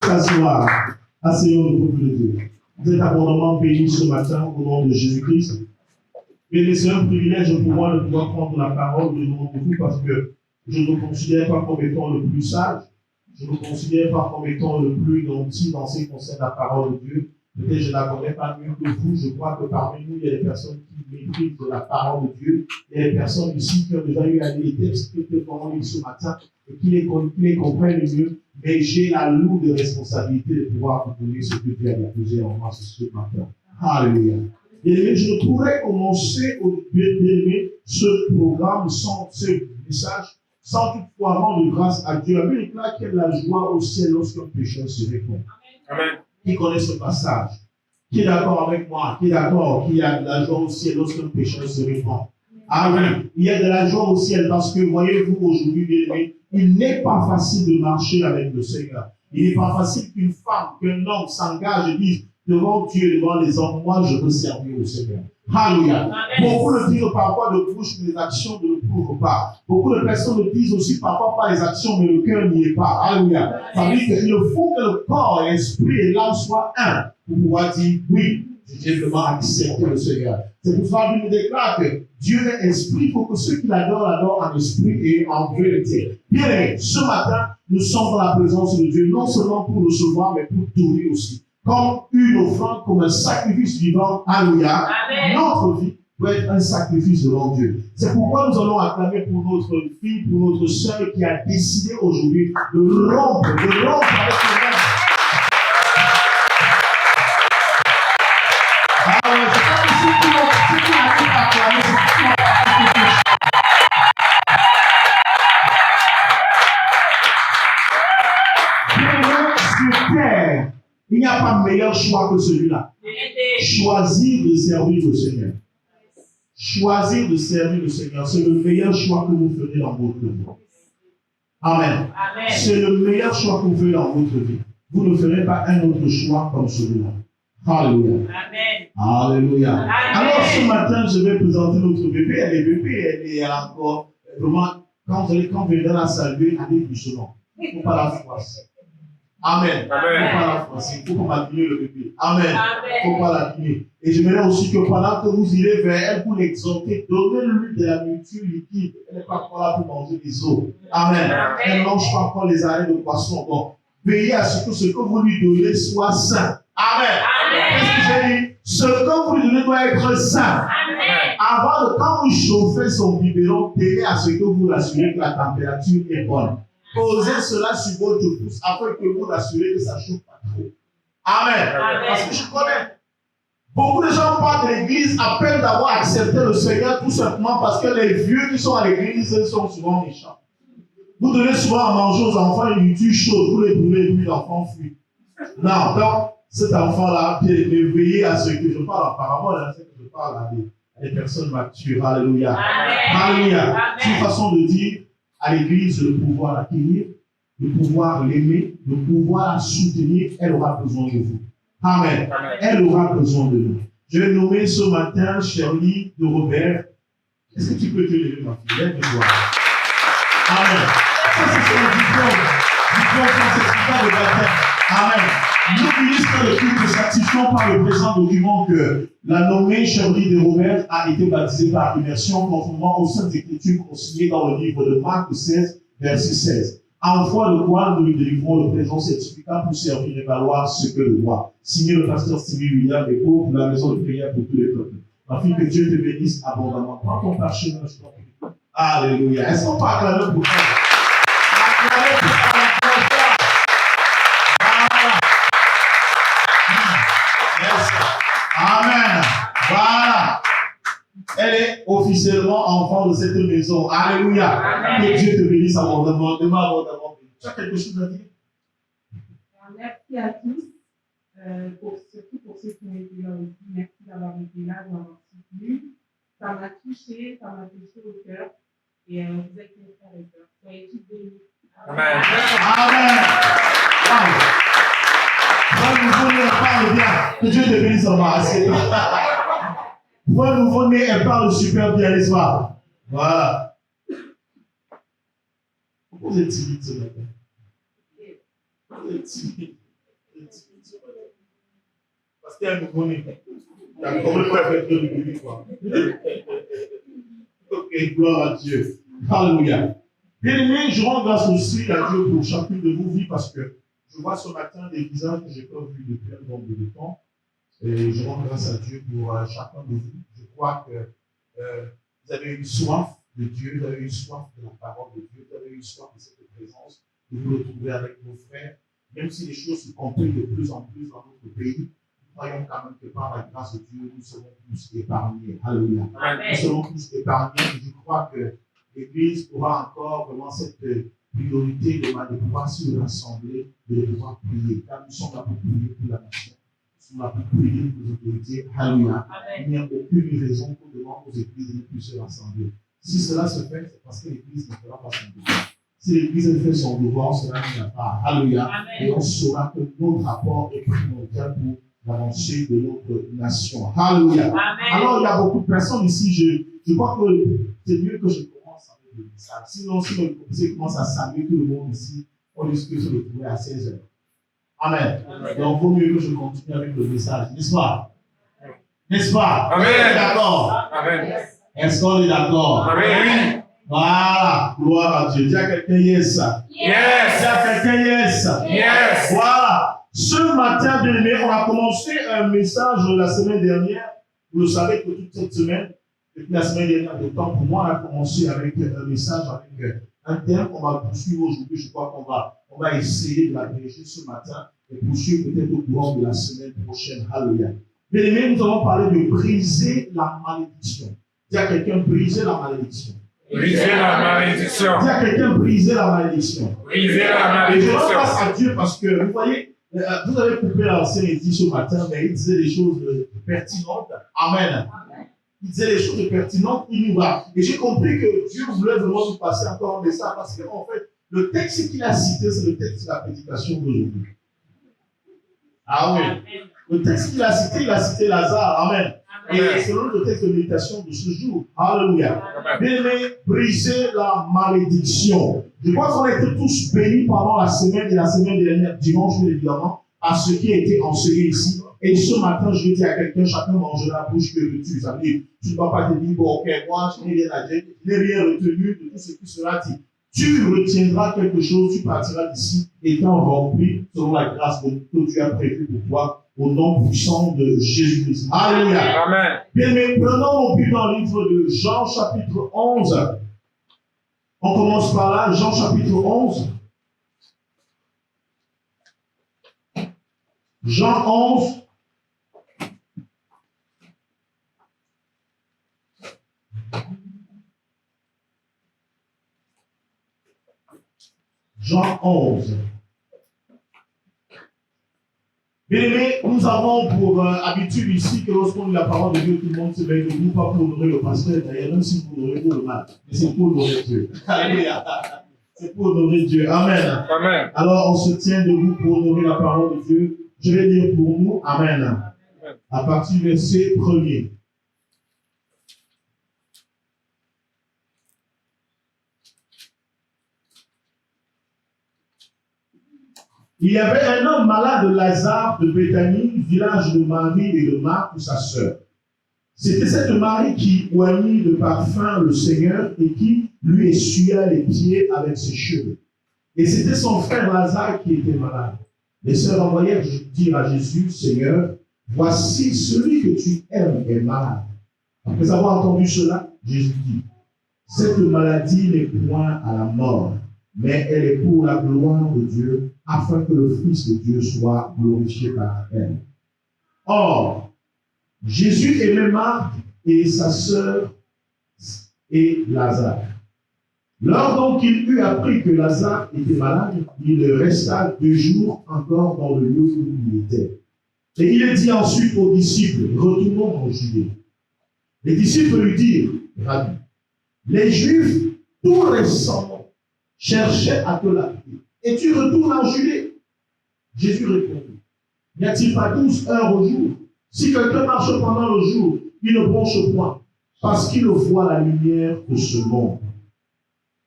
s'asseoir. Asseyons le peuple de Dieu. Vous êtes abondamment bénis ce matin au nom de Jésus-Christ. Mais c'est un privilège pour moi de pouvoir prendre la parole de devant vous parce que je ne me considère pas comme étant le plus sage. Je ne me considère pas comme étant le plus gentil dans ce qui concerne la parole de Dieu. Peut-être je ne la connais pas mieux que vous. Je crois que parmi nous, il y a des personnes qui maîtrisent de la parole de Dieu. Il y a des personnes ici qui ont déjà eu à lire les textes que nous avons lus ce matin et qui les comprennent mieux. Mais j'ai la lourde responsabilité de pouvoir vous donner ce que Dieu a déposé en moi ce matin. Alléluia. Et je pourrais commencer au début ce programme sans ce message, sans toutefois rendre grâce à Dieu. La Bible déclare qu'il y a la joie au ciel lorsqu'un pécheur se répond. Amen. Qui connaît ce passage? Qui est d'accord avec moi? Qui est d'accord qu'il y a de la joie au ciel lorsqu'un pécheur se répand? Ah oui, il y a de la joie au ciel parce que, voyez-vous, aujourd'hui, bien aimé, il n'est pas facile de marcher avec le Seigneur. Il n'est pas facile qu'une femme, qu'un homme s'engage et dise devant Dieu et devant les hommes, moi je veux servir le Seigneur. Alléluia. Beaucoup le disent parfois de bouche, mais les actions ne le prouvent pas. Beaucoup de personnes le disent aussi parfois par les actions, mais le cœur n'y est pas. Alléluia. Ça veut dire qu'il faut que le corps, l'esprit et l'âme soient un pour pouvoir dire oui, j'ai vraiment accepté le Seigneur. C'est pour ça qu'il nous déclare que Dieu est esprit, il faut que ceux qui l'adorent en esprit et en vérité. Bien aimé, ce matin, nous sommes dans la présence de Dieu, non seulement pour recevoir, mais pour donner aussi. Comme une offrande, comme un sacrifice vivant, alléluia. Notre vie doit être un sacrifice devant Dieu. C'est pourquoi nous allons acclamer pour notre fille, pour notre sœur qui a décidé aujourd'hui de rompre avec le monde. Alors, je pense ici que ceux qui arrivent à acclamer, sur terre, il n'y a pas meilleur choix que celui-là. Choisir de servir le Seigneur. Choisir de servir le Seigneur, c'est le meilleur choix que vous ferez dans votre vie. Amen. C'est le meilleur choix que vous ferez dans votre vie. Vous ne ferez pas un autre choix comme celui-là. Alléluia. Alléluia. Alors ce matin, je vais présenter notre bébé. Elle est bébé, elle est encore vraiment, quand vous venez la saluer, allez doucement. Il ne faut pas la froisser. Amen. Il ne faut pas la froisser. Il ne faut pas abîmer le bébé. Amen. Il ne faut pas l'abîmer. Et je voudrais aussi que pendant que vous irez vers elle pour l'exhorter, donnez-lui de la nourriture liquide. Elle n'est pas encore là pour manger des os. Amen. Elle ne mange pas encore les arrêts de poisson. Bon, veillez à ce que vous lui donnez soit sain. Amen. Qu'est-ce que j'ai dit? Ce que vous lui donnez doit être sain. Avant de, quand vous chauffez son biberon, veillez à ce que vous l'assurez que la température est bonne. Posez cela sur votre pouce afin que vous assurez que ça ne chauffe pas trop. Amen. Parce que je connais. Beaucoup de gens partent de l'église à peine d'avoir accepté le Seigneur tout simplement parce que les vieux qui sont à l'église sont souvent méchants. Vous donnez souvent à manger aux enfants une nourriture chaude, vous les brûlez et puis l'enfant fuit. Non, donc cet enfant-là, veillez à ce que je parle en parabole, c'est que je parle à des personnes matures. Alléluia. Alléluia. C'est une façon de dire à l'église de pouvoir l'accueillir, de pouvoir l'aimer, de pouvoir la soutenir. Elle aura besoin de vous. Amen. Elle aura besoin de nous. Je vais nommer ce matin Shirley de Robert. Est-ce que tu peux te lever, ma fille? Lève-toi. Amen. Ça, c'est son diplôme. Diplôme pour certificat de baptême. Amen. Nous, ministres de culte, certifions par le présent document que la nommée Shirley de Robert a été baptisée par immersion conformément aux saintes écritures consignées dans le livre de Marc 16, verset 16. En foi de quoi nous lui délivrons le présent certificat pour servir et valoir ce que le droit. Signé le pasteur Stevie William et pour la maison de prière pour tous les peuples. Ma fille, que Dieu te bénisse abondamment. Prends ton parchemin, je t'en prie. Alléluia. Est-ce qu'on peut acclamer pour ça? Acclamer pour ça. Amen. Voilà. Elle est officiellement enfant de cette maison. Alléluia. Que Dieu te bénisse abondamment. Tu as quelque chose à dire? Merci à tous. Surtout pour ceux qui ont été là aussi. Merci d'avoir été là, d'avoir soutenu. Ça m'a touché au cœur. Et vous êtes mes frères et sœurs. Soyez tous bénis. Amen. Amen. Frère nouveau-né, elle parle bien. Que Dieu te bénisse en bas. Frère nouveau-né, elle parle super bien, n'est-ce pas? Voilà. Vous êtes timide ce matin. Vous êtes timide. Parce qu'il y a un nouveau-né. Il y a complètement fait de lui, quoi. Ok, gloire à Dieu. Alléluia. Bien-aimés, je rends grâce aussi à Dieu pour chacune de vos vies parce que je vois ce matin des visages que je n'ai pas vus depuis un nombre de temps. Et je rends grâce à Dieu pour chacun de vous. Je crois que vous avez une soif de Dieu, vous avez une soif de la parole de Dieu, vous avez une soif de cette présence, de vous retrouver avec vos frères. Même si les choses se compliquent de plus en plus dans notre pays, nous croyons quand même que par la grâce de Dieu, nous serons tous épargnés. Alléluia. Nous serons tous épargnés. Je crois que l'Église aura encore vraiment cette priorité de pouvoir se rassembler, de pouvoir prier. Car nous sommes là pour prier pour la nation. Nous sommes là pour prier pour les autorités. Alléluia. Il n'y a aucune raison pour demander aux églises de ne plus se rassembler. Si cela se fait, c'est parce que l'Église ne fera pas son devoir. Si l'Église fait son devoir, cela n'y a pas. Alléluia. Et on saura que notre rapport est primordial pour l'avancée de notre nation. Alléluia. Alors, il y a beaucoup de personnes ici. Je crois que c'est mieux que je commence avec le message. Sinon, si le comité commence à saluer tout le monde ici, on risque de se retrouver à 16 heures. Amen. Donc, il vaut mieux que je continue avec le message. N'est-ce pas? N'est-ce pas? Amen. Est-ce qu'on est d'accord? Amen. Est-ce qu'on est d'accord? Amen. Voilà. Gloire à Dieu. Dis à quelqu'un yes. Yes. Dis à quelqu'un yes. Yes. Voilà. Ce matin, bien aimé, on a commencé un message la semaine dernière. Vous le savez que toute cette semaine, depuis la semaine dernière de temps, pour moi, on a commencé avec un message, avec un thème qu'on va poursuivre aujourd'hui. Je crois qu'on va essayer de la prêcher ce matin et poursuivre peut-être au courant de la semaine prochaine. Alléluia. Bien aimé, nous allons parler de briser la malédiction. Dis à quelqu'un, briser la malédiction. Briser la malédiction. Dis à quelqu'un, briser la malédiction. Briser la Et je rends malédiction. grâce à Dieu parce que, vous voyez, vous avez coupé l'ancien édit ce matin, mais il disait des choses pertinentes. Amen. Il disait des choses pertinentes, il nous va. Et j'ai compris que Dieu voulait vraiment nous passer encore un message parce qu'en fait, le texte qu'il a cité, c'est le texte de la prédication d'aujourd'hui. Ah oui. Le texte qu'il a cité Lazare. Amen. Et selon le texte de méditation de ce jour. Alléluia. Bien-aimé, briser la malédiction. Je crois qu'on a été tous bénis pendant la semaine et la semaine dernière, dimanche évidemment, à ce qui a été enseigné ici. Et ce matin, je vais dire à quelqu'un, chacun mangera la bouche que veux-tu. Ça veut dire, tu ne vas pas te dire, bon, ok, moi, je n'ai rien à dire, je n'ai rien retenu de tout ce qui sera dit. Tu retiendras quelque chose, tu partiras d'ici étant rempli selon la grâce que tu as prévue pour toi, au nom puissant de Jésus-Christ. Alléluia. Amen. Bien, mais prenons nos Bibles dans le livre de Jean, chapitre 11. On commence par là, Jean, chapitre 11. Jean 11. Jean 11. Bien aimé, nous avons pour habitude ici que lorsqu'on lit la parole de Dieu, tout le monde se met debout, pas pour honorer le pasteur, d'ailleurs, même si vous honorez pour le mal, mais c'est pour honorer Dieu. Alléluia. C'est pour honorer Dieu. Amen. Amen. Alors, on se tient debout pour honorer la parole de Dieu. Je vais lire pour nous. Amen. À partir du verset 1er. Il y avait un homme malade, Lazare, de Béthanie, village de Marie et de Marthe, sa sœur. C'était cette Marie qui oignit de parfum le Seigneur et qui lui essuya les pieds avec ses cheveux. Et c'était son frère Lazare qui était malade. Les sœurs envoyèrent dire à Jésus, Seigneur, voici celui que tu aimes est malade. Après avoir entendu cela, Jésus dit, cette maladie n'est point à la mort, mais elle est pour la gloire de Dieu, afin que le Fils de Dieu soit glorifié par elle. Or, Jésus aimait Marthe et sa sœur et Lazare. Lors donc qu'il eut appris que Lazare était malade, il resta 2 jours encore dans le lieu où il était. Et il dit ensuite aux disciples, retournons en Judée. Les disciples lui dirent, Rabbi, les Juifs tout récemment cherchaient à te lapider. Et tu retournes en Judée? Jésus répondit, n'y a-t-il pas 12 heures au jour? Si quelqu'un marche pendant le jour, il ne bronche point, parce qu'il voit la lumière de ce monde.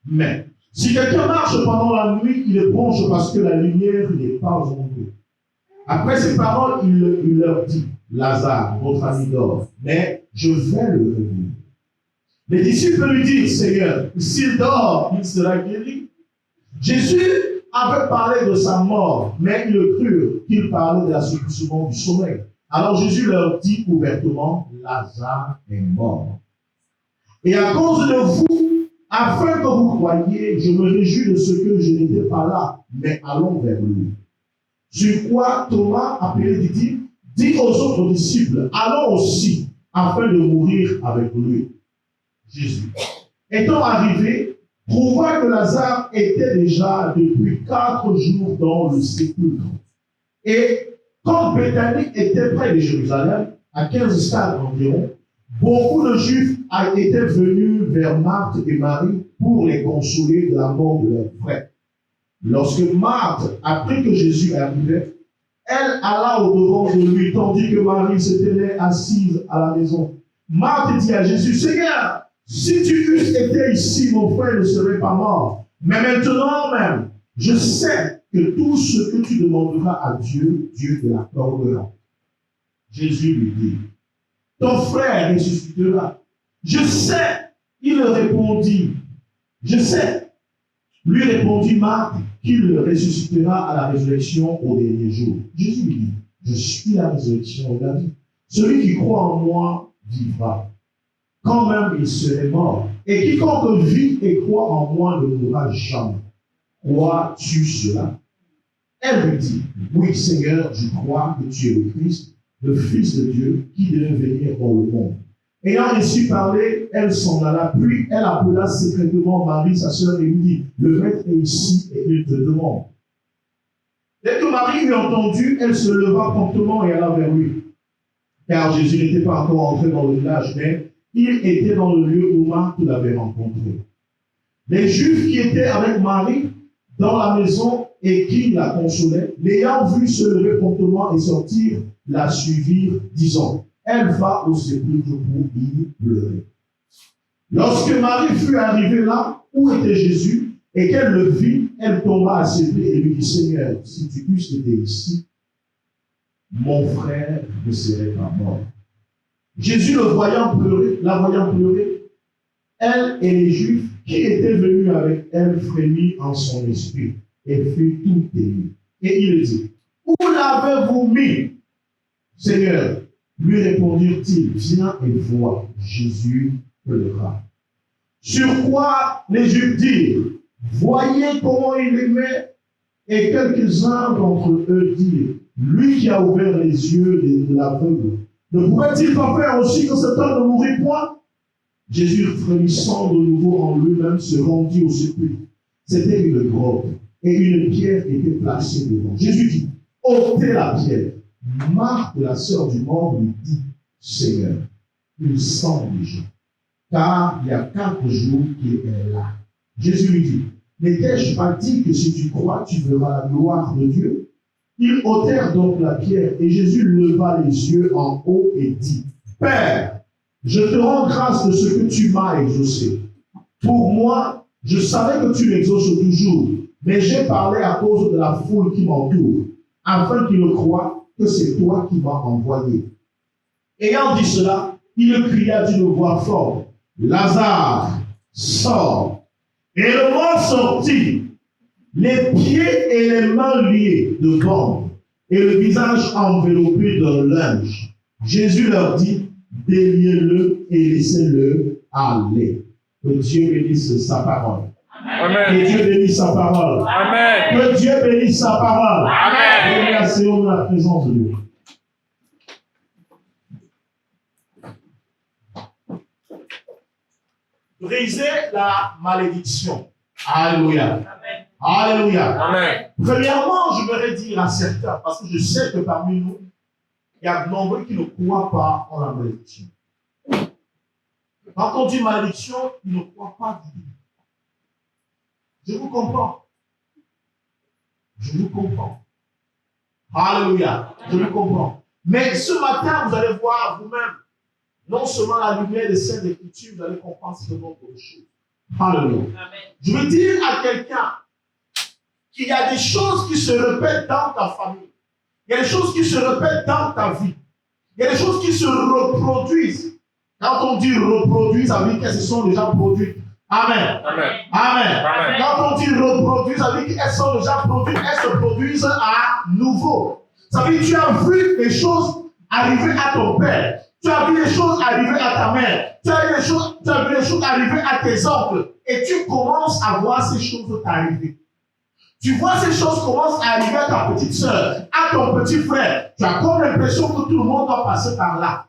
Mais si quelqu'un marche pendant la nuit, il bronche parce que la lumière n'est pas en lui. Après ces paroles, il leur dit, Lazare, votre ami dort, mais je vais le réveiller. Les disciples lui disent, Seigneur, s'il dort, il sera guéri. Jésus avait parlé de sa mort, mais ils crurent qu'il parlait de l'assouplissement du sommeil. Alors Jésus leur dit ouvertement, Lazare est mort. Et à cause de vous, afin que vous croyiez, je me réjouis de ce que je n'étais pas là, mais allons vers lui. Sur quoi Thomas, appelé Didyme, dit aux autres disciples, allons aussi, afin de mourir avec lui. Jésus, étant arrivé, trouva que Lazare était déjà depuis 4 jours dans le sépulcre. Et comme Béthanie était près de Jérusalem, à 15 stades environ, beaucoup de Juifs étaient venus vers Marthe et Marie pour les consoler de la mort de leur frère. Lorsque Marthe apprit que Jésus arrivait, elle alla au-devant de lui, tandis que Marie se tenait assise à la maison. Marthe dit à Jésus, Seigneur, si tu eusses été ici, mon frère ne serait pas mort. Mais maintenant même, je sais que tout ce que tu demanderas à Dieu, Dieu te l'accordera. Jésus lui dit, ton frère ressuscitera. Je sais, il répondit, je sais. Lui répondit Marthe qu'il ressuscitera à la résurrection au dernier jour. Jésus lui dit, je suis la résurrection et la vie. Celui qui croit en moi vivra, quand même il serait mort. Et quiconque vit et croit en moi ne mourra jamais. Crois-tu cela? Elle lui dit, oui Seigneur, je crois que tu es le Christ, le Fils de Dieu, qui devait venir dans le monde. Ayant ainsi parlé, elle s'en alla, puis elle appela secrètement Marie, sa sœur, et lui dit, le maître est ici et il te demande. Dès que Marie eut entendu, elle se leva promptement et alla vers lui. Car Jésus n'était pas encore entré dans le village, mais il était dans le lieu où Marthe l'avait rencontré. Les Juifs qui étaient avec Marie dans la maison et qui la consolaient, l'ayant vue se lever promptement et sortir, la suivirent, disant, elle va au sépulcre pour y pleurer. Lorsque Marie fut arrivée là où était Jésus et qu'elle le vit, elle tomba à ses pieds et lui dit, Seigneur, si tu eusses été ici, mon frère ne serait pas mort. Jésus la voyant pleurer, elle et les Juifs qui étaient venus avec elle frémit en son esprit et fut tout ému. Et il dit, où l'avez-vous mis, Seigneur? Lui répondirent-ils, viens et vois. Jésus pleura. Sur quoi les Juifs dirent, voyez comment il aimait. Et quelques-uns d'entre eux dirent, lui qui a ouvert les yeux de l'aveugle, ne pouvait-il pas faire aussi que cet homme ne mourût point? Jésus, frémissant de nouveau en lui-même, se rendit au sépulcre. C'était une grotte, et une pierre était placée devant. Jésus dit, ôtez la pierre. Marthe, la sœur du mort, lui dit, Seigneur, il sent déjà, car il y a 4 jours qu'il est là. Jésus lui dit, n'étais-je pas dit que si tu crois, tu verras la gloire de Dieu? Ils ôtèrent donc la pierre, et Jésus leva les yeux en haut et dit, Père, je te rends grâce de ce que tu m'as exaucé. Pour moi, je savais que tu m'exauces toujours, mais j'ai parlé à cause de la foule qui m'entoure, afin qu'ils croient que c'est toi qui m'as envoyé. Ayant dit cela, il cria d'une voix forte, Lazare, sors. Et le mort sortit, les pieds et les mains liés de bandes, et le visage enveloppé d'un linge. Jésus leur dit, déliez-le et laissez-le aller. Que Dieu bénisse sa parole. Amen. Que Dieu bénisse sa parole. Amen. Que Dieu bénisse sa parole. Amen. Et merci de la présence de Dieu. Brisez la malédiction. Alléluia. Amen. Alléluia. Amen. Premièrement, je voudrais dire à certains, parce que je sais que parmi nous, il y a de nombreux qui ne croient pas en la malédiction. Quand on dit malédiction, ils ne croient pas du tout. Je vous comprends. Je vous comprends. Alléluia. Je vous comprends. Mais ce matin, vous allez voir vous-même, non seulement la lumière des Saintes Écritures, vous allez comprendre ce nombre de choses. Alléluia. Je veux dire à quelqu'un qu'il y a des choses qui se répètent dans ta famille. Il y a des choses qui se répètent dans ta vie. Il y a des choses qui se reproduisent. Quand on dit reproduire, ça veut dire qu'elles se sont déjà produites. Amen. Amen. Amen. Amen. Quand on dit reproduire, ça veut dire qu'elles sont déjà produites. Elles se produisent à nouveau. Ça veut dire que tu as vu les choses arriver à ton père. Tu as vu les choses arriver à ta mère. Tu as vu les choses arriver à tes oncles. Et tu commences à voir ces choses arriver. Tu vois ces choses commencent à arriver à ta petite soeur, à ton petit frère. Tu as comme l'impression que tout le monde doit passer par là.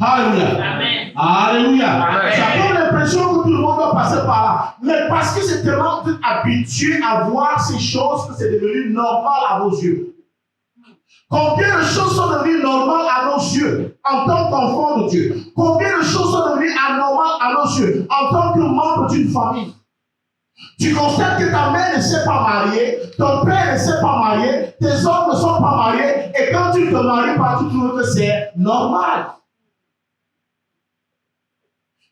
Alléluia. Amen. Alléluia. Amen. Tu as comme l'impression que tout le monde doit passer par là. Mais parce que c'est tellement habitué à voir ces choses que c'est devenu normal à vos yeux. Combien de choses sont devenues normales à nos yeux en tant qu'enfants de Dieu? Combien de choses sont devenues anormales à nos yeux en tant que membre d'une famille? Tu constates que ta mère ne s'est pas mariée, ton père ne s'est pas marié, tes hommes ne sont pas mariés, et quand tu ne te maries pas, tu trouves que c'est normal.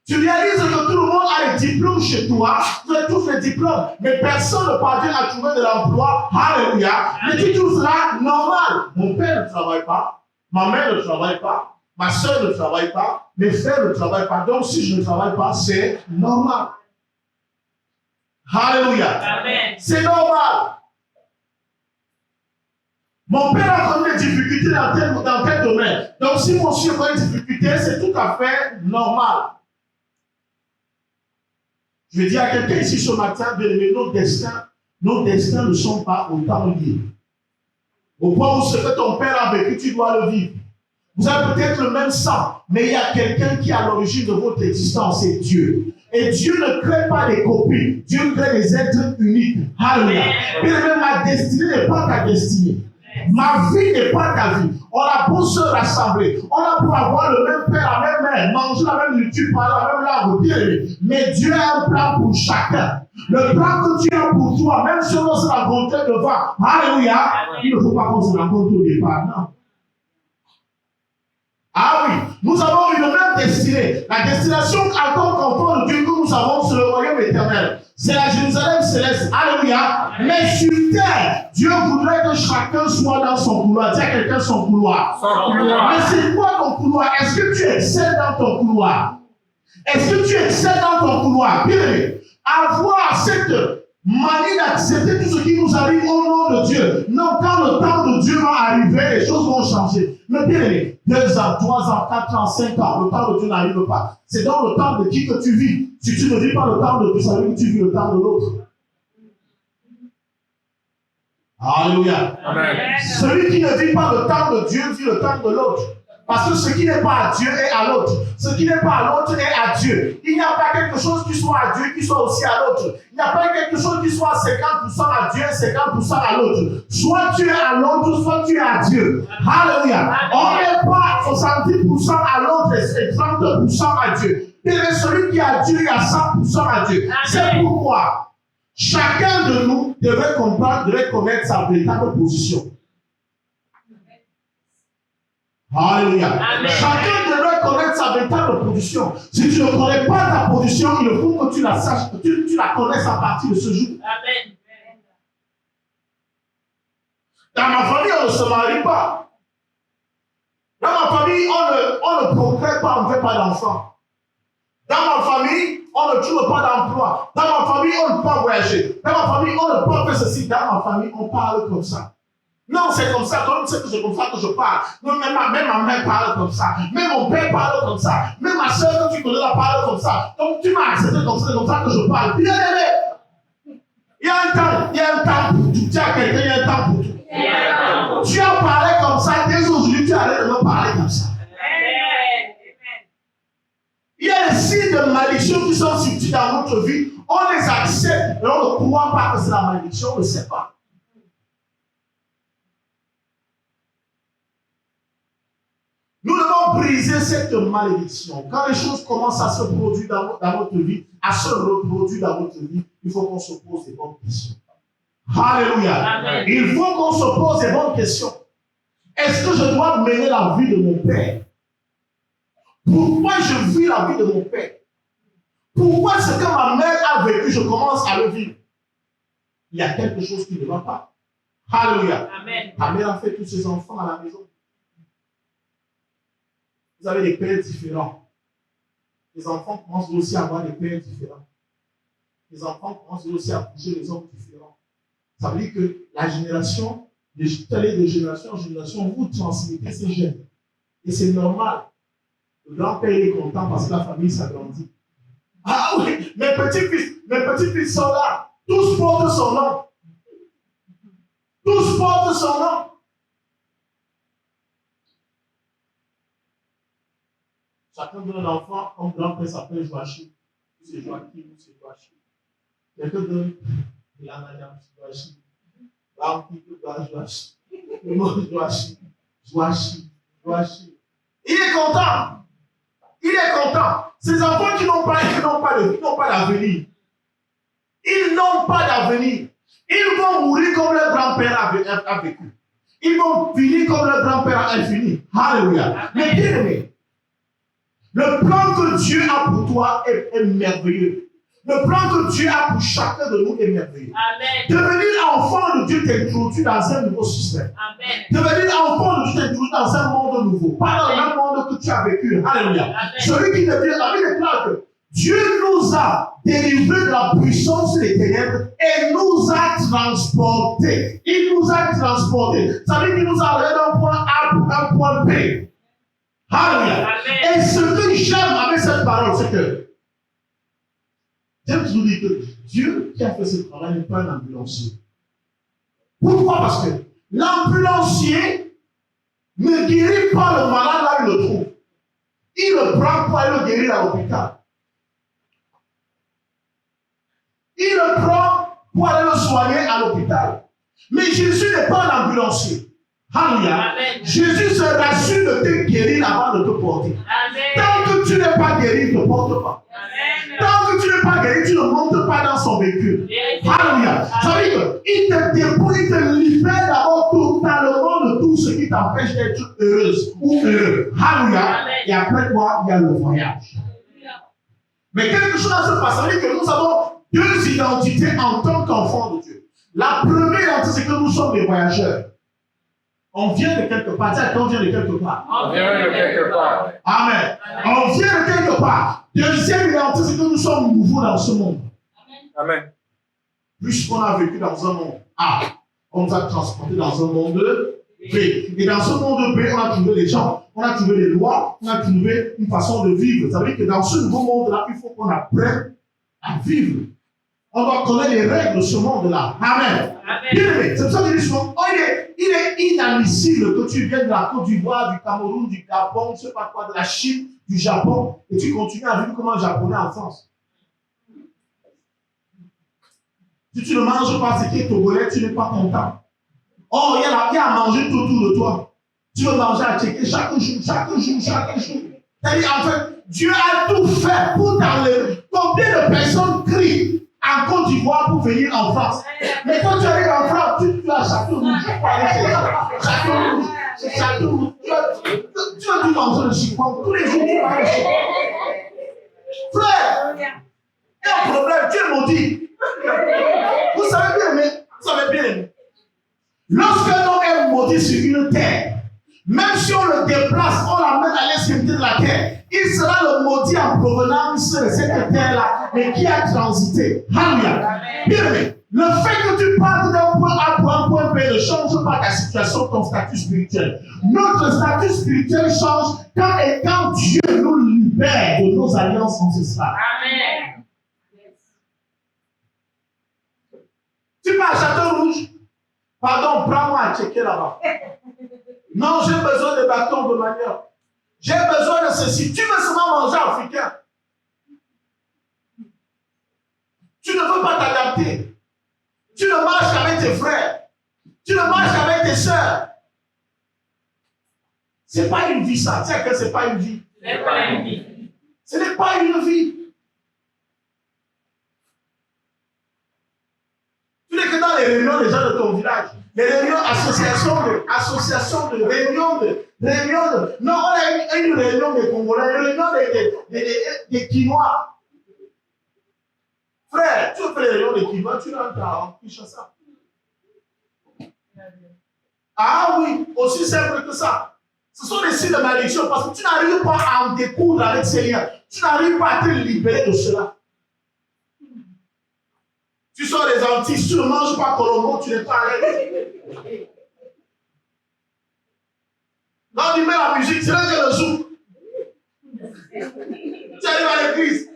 Tu réalises que tout le monde a les diplômes chez toi, tu as tous les diplômes, mais personne ne parvient à trouver de l'emploi. Alléluia. Mais tu trouves cela normal. Mon père ne travaille pas, ma mère ne travaille pas, ma soeur ne travaille pas, mes frères ne travaillent pas. Donc si je ne travaille pas, c'est normal. Alléluia. Amen. C'est normal. Mon père a connu des difficultés dans tel domaine. Donc si mon fils a des difficultés, c'est tout à fait normal. Je vais dire à quelqu'un ici ce matin, bien aimé, nos destins ne sont pas autant liés. Au point où ce que ton père a vécu, tu dois le vivre. Vous avez peut-être le même sang, mais il y a quelqu'un qui est à l'origine de votre existence, c'est Dieu. Et Dieu ne crée pas des copies, Dieu crée des êtres uniques. Alléluia. Bien aimé, ma destinée n'est pas ta destinée. Ma vie n'est pas ta vie. On a beau se rassembler, on a beau avoir le même père, la même mère, manger la même nourriture, parler la même langue, bien aimé. Mais Dieu a un plan pour chacun. Le plan que tu as pour toi, même si on se rencontrait devant, alléluia, il ne faut pas qu'on se rencontre au départ, non. Ah oui, nous avons une même destinée. La destination en tant qu'enfant de Dieu que nous avons, c'est le royaume éternel. C'est la Jérusalem céleste. Alléluia. Mais sur terre, Dieu voudrait que chacun soit dans son couloir. Dis à quelqu'un son couloir. Son couloir. Mais c'est quoi ton couloir? Est-ce que tu excelles dans ton couloir? Est-ce que tu excelles dans ton couloir? Bien, avoir cette manie d'accepter tout ce qui nous arrive au nom de Dieu. Non, quand le temps de Dieu va arriver, les choses vont changer. Mais bien aimé, 2 ans, 3 ans, 4 ans, 5 ans, le temps de Dieu n'arrive pas. C'est dans le temps de qui que tu vis. Si tu ne vis pas le temps de Dieu, ça veut dire que tu vis le temps de l'autre. Alléluia. Amen. Celui qui ne vit pas le temps de Dieu vit le temps de l'autre. Parce que ce qui n'est pas à Dieu est à l'autre. Ce qui n'est pas à l'autre est à Dieu. Il n'y a pas quelque chose qui soit à Dieu qui soit aussi à l'autre. Il n'y a pas quelque chose qui soit 50% à Dieu et 50% à l'autre. Soit tu es à l'autre, soit tu es à Dieu. Alléluia. On n'est pas 70% à l'autre et 30% à Dieu. Mais celui qui est à Dieu, il y a 100% à Dieu. C'est pourquoi chacun de nous devrait comprendre, devrait connaître sa véritable position. Alléluia. Chacun devrait connaître sa véritable position. Si tu ne connais pas ta position, il faut que tu la saches, que tu la connaisses à partir de ce jour. Amen. Dans ma famille, on ne se marie pas. Dans ma famille, on ne procrée pas, on ne fait pas d'enfants. Dans ma famille, on ne trouve pas d'emploi. Dans ma famille, on ne peut pas voyager. Dans ma famille, on ne peut pas faire ceci. Dans ma famille, on parle comme ça. Non, c'est comme ça. Toi, tu sais que c'est comme ça que je parle. Non, même ma mère parle comme ça. Même mon père parle comme ça. Même ma soeur que tu connais, parle comme ça. Donc, tu m'as accepté comme ça. C'est comme ça que je parle. Bien aimé. Il y a un temps pour tout. Tu as quelqu'un, il y a un temps pour tout. Tu as parlé comme ça. Dès aujourd'hui, tu arrêtes de me parler comme ça. Il y a des signes de malédiction qui sont subtils dans notre vie. On les accepte, mais on ne croit pas que c'est la malédiction, on ne sait pas. Nous devons briser cette malédiction. Quand les choses commencent à se produire dans notre vie, à se reproduire dans notre vie, il faut qu'on se pose des bonnes questions. Alléluia. Amen. Il faut qu'on se pose des bonnes questions. Est-ce que je dois mener la vie de mon père? Pourquoi je vis la vie de mon père? Pourquoi ce que ma mère a vécu, je commence à le vivre? Il y a quelque chose qui ne va pas. Alléluia. Amen. Ta mère a fait tous ses enfants à la maison. Vous avez des pères différents. Les enfants commencent aussi à avoir des pères différents. Les enfants commencent aussi à bouger les hommes différents. Ça veut dire que la génération, de génération en génération, vous transmettez ces gènes. Et c'est normal. Le grand-père est content parce que la famille s'agrandit. Ah oui, mes petits-fils sont là. Tous portent son nom. Tous portent son nom. Chacun donne un enfant, comme grand-père s'appelle Joachim. C'est Joachim, c'est Joachim. Quelqu'un donne la madame, c'est Joachim. Joachim. Il est content. Il est content. Ces enfants qui n'ont pas d'avenir. Ils n'ont pas d'avenir. Ils vont mourir comme leur grand-père a vécu. Ils vont finir comme leur grand-père a fini. Alléluia. Mais bien aimé, le plan que Dieu a pour toi est merveilleux. Le plan que Dieu a pour chacun de nous est merveilleux. Amen. Devenir enfant de Dieu t'introduit dans un nouveau système. Amen. Devenir enfant de Dieu t'introduit dans un monde nouveau. Pas dans le même monde que tu as vécu. Alléluia. Amen. Celui qui devient, la Bible déclare que Dieu nous a délivrés de la puissance des ténèbres et nous a transportés. Il nous a transportés. Ça veut dire qu'il nous a amené d'un point A pour un point B. Alléluia. Et ce que j'aime avec cette parole, c'est que j'aime toujours dire que Dieu qui a fait ce travail n'est pas un ambulancier. Pourquoi? Parce que l'ambulancier ne guérit pas le malade là où il le trouve. Il le prend pour aller le guérir à l'hôpital. Il le prend pour aller le soigner à l'hôpital. Mais Jésus n'est pas un ambulancier. Alléluia. Jésus se rassure de te guérir avant de te porter. Amen. Tant que tu n'es pas guéri, il ne te porte pas. Amen. Tant que tu n'es pas guéri, tu ne montes pas dans son véhicule. Alléluia. Ça veut dire qu'il te dépouille, il te libère d'abord totalement de tout ce qui t'empêche d'être heureuse ou heureux. Alléluia. Et après quoi, il y a le voyage. Mais quelque chose à se passer, ça veut dire que nous avons deux identités en tant qu'enfants de Dieu. La première identité, c'est que nous sommes des voyageurs. On vient de quelque part. Tiens, on vient de quelque part. On vient de quelque part. Amen. On vient de quelque part. Deuxième identité, c'est que nous sommes nouveaux dans ce monde. Amen. Puisqu'on a vécu dans un monde A, on nous a transportés dans un monde B. Et dans ce monde B, on a trouvé les gens, on a trouvé les lois, on a trouvé une façon de vivre. Ça veut dire que dans ce nouveau monde-là, il faut qu'on apprenne à vivre. On doit connaître les règles de ce monde-là. Amen. Amen. C'est pour ça que je dis souvent, il est inadmissible que tu viennes de la Côte d'Ivoire, du Cameroun, du Gabon, je ne sais pas quoi, de la Chine, du Japon, et tu continues à vivre comme un Japonais en France. Si tu ne manges pas ce qui est togolais, tu n'es pas content. Oh, il y a à manger tout autour de toi. Tu veux manger à checker chaque jour. C'est-à-dire, en fait, Dieu a tout fait pour t'enlever. Combien de personnes crient en Côte d'Ivoire pour venir en France? Mais quand tu arrives en France, tu as Château Rouge. Château Rouge. Tu vas tout manger le chiffon. Tous les jours, tu manges le chiffon. Frère, il y a un problème. Tu es maudit. Vous savez bien aimé. Lorsqu'un homme est maudit sur une terre, même si on le déplace, on l'amène à l'extrémité de la terre, il sera le maudit en provenance de cette terre-là, mais qui a transité. Alléluia. Bien aimé, le fait que tu partes d'un point A pour un point B ne change pas ta situation, ton statut spirituel. Notre statut spirituel change quand Dieu nous libère de nos alliances ancestrales. Amen. Tu vas à Château Rouge? Pardon, prends-moi à checker là-bas. Non, j'ai besoin de bâtons de manioc. J'ai besoin de ceci. Tu veux seulement manger africain. Tu ne veux pas t'adapter. Tu ne marches qu'avec tes frères. Tu ne marches qu'avec tes soeurs. Ce n'est pas une vie, ça. Tiens que ce n'est pas une vie. Ce n'est pas une vie. Ce n'est pas une vie. Tu n'es que dans les réunions des gens de ton village. Les réunions, associations de réunions de. Non, on a une réunion des Congolais, une réunion des Quinois. Frère, tu fais les réunions des Quinois, tu rentres à Kinshasa. Ah oui, aussi simple que ça. Ce sont des signes de malédiction parce que tu n'arrives pas à en découdre avec ces liens. Tu n'arrives pas à te libérer de cela. Tu sors des Antilles, tu ne manges pas Colombo, tu n'es pas à l'aise. Quand tu mets la musique, c'est là que le jour. Tu arrives à l'église.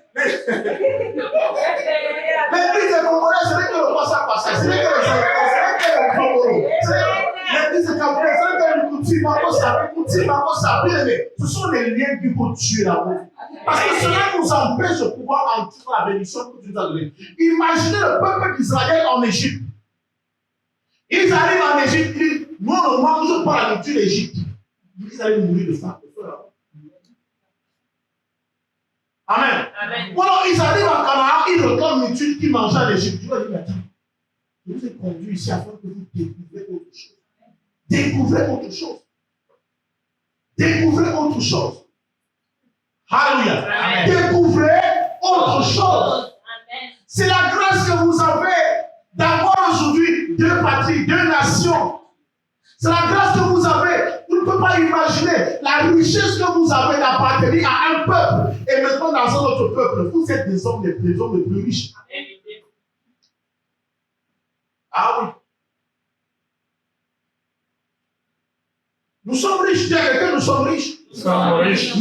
L'église est congolaise, c'est vrai que le poisson passe. C'est vrai que le Congolais, l'église est congolaise, c'est vrai que le Kouti, ce sont des liens qui vont tuer l'amour. Parce que cela nous empêche de pouvoir entrer la bénédiction que Dieu nous a donnée. Imaginez le peuple d'Israël en Égypte. Ils arrivent en Égypte, ils disent, nous ne mangeons pas la nourriture d'Égypte. Ils allaient mourir de faim. Amen. Ou alors ils arrivent en Canaan, ils réclament l'étude qu'ils mangeaient en Égypte. Tu vas dire, mais attends, je vous ai conduit ici afin que vous découvrez autre chose. Découvrez autre chose. Découvrez autre chose. Alléluia. Découvrez autre chose. C'est la grâce que vous avez d'avoir aujourd'hui deux patries, deux nations. C'est la grâce que vous avez. Vous ne pouvez pas imaginer la richesse que vous avez d'appartenir à un peuple et maintenant dans un autre peuple. Vous êtes des hommes les plus riches. Ah oui. Nous sommes riches. Dis à quelqu'un, nous sommes riches.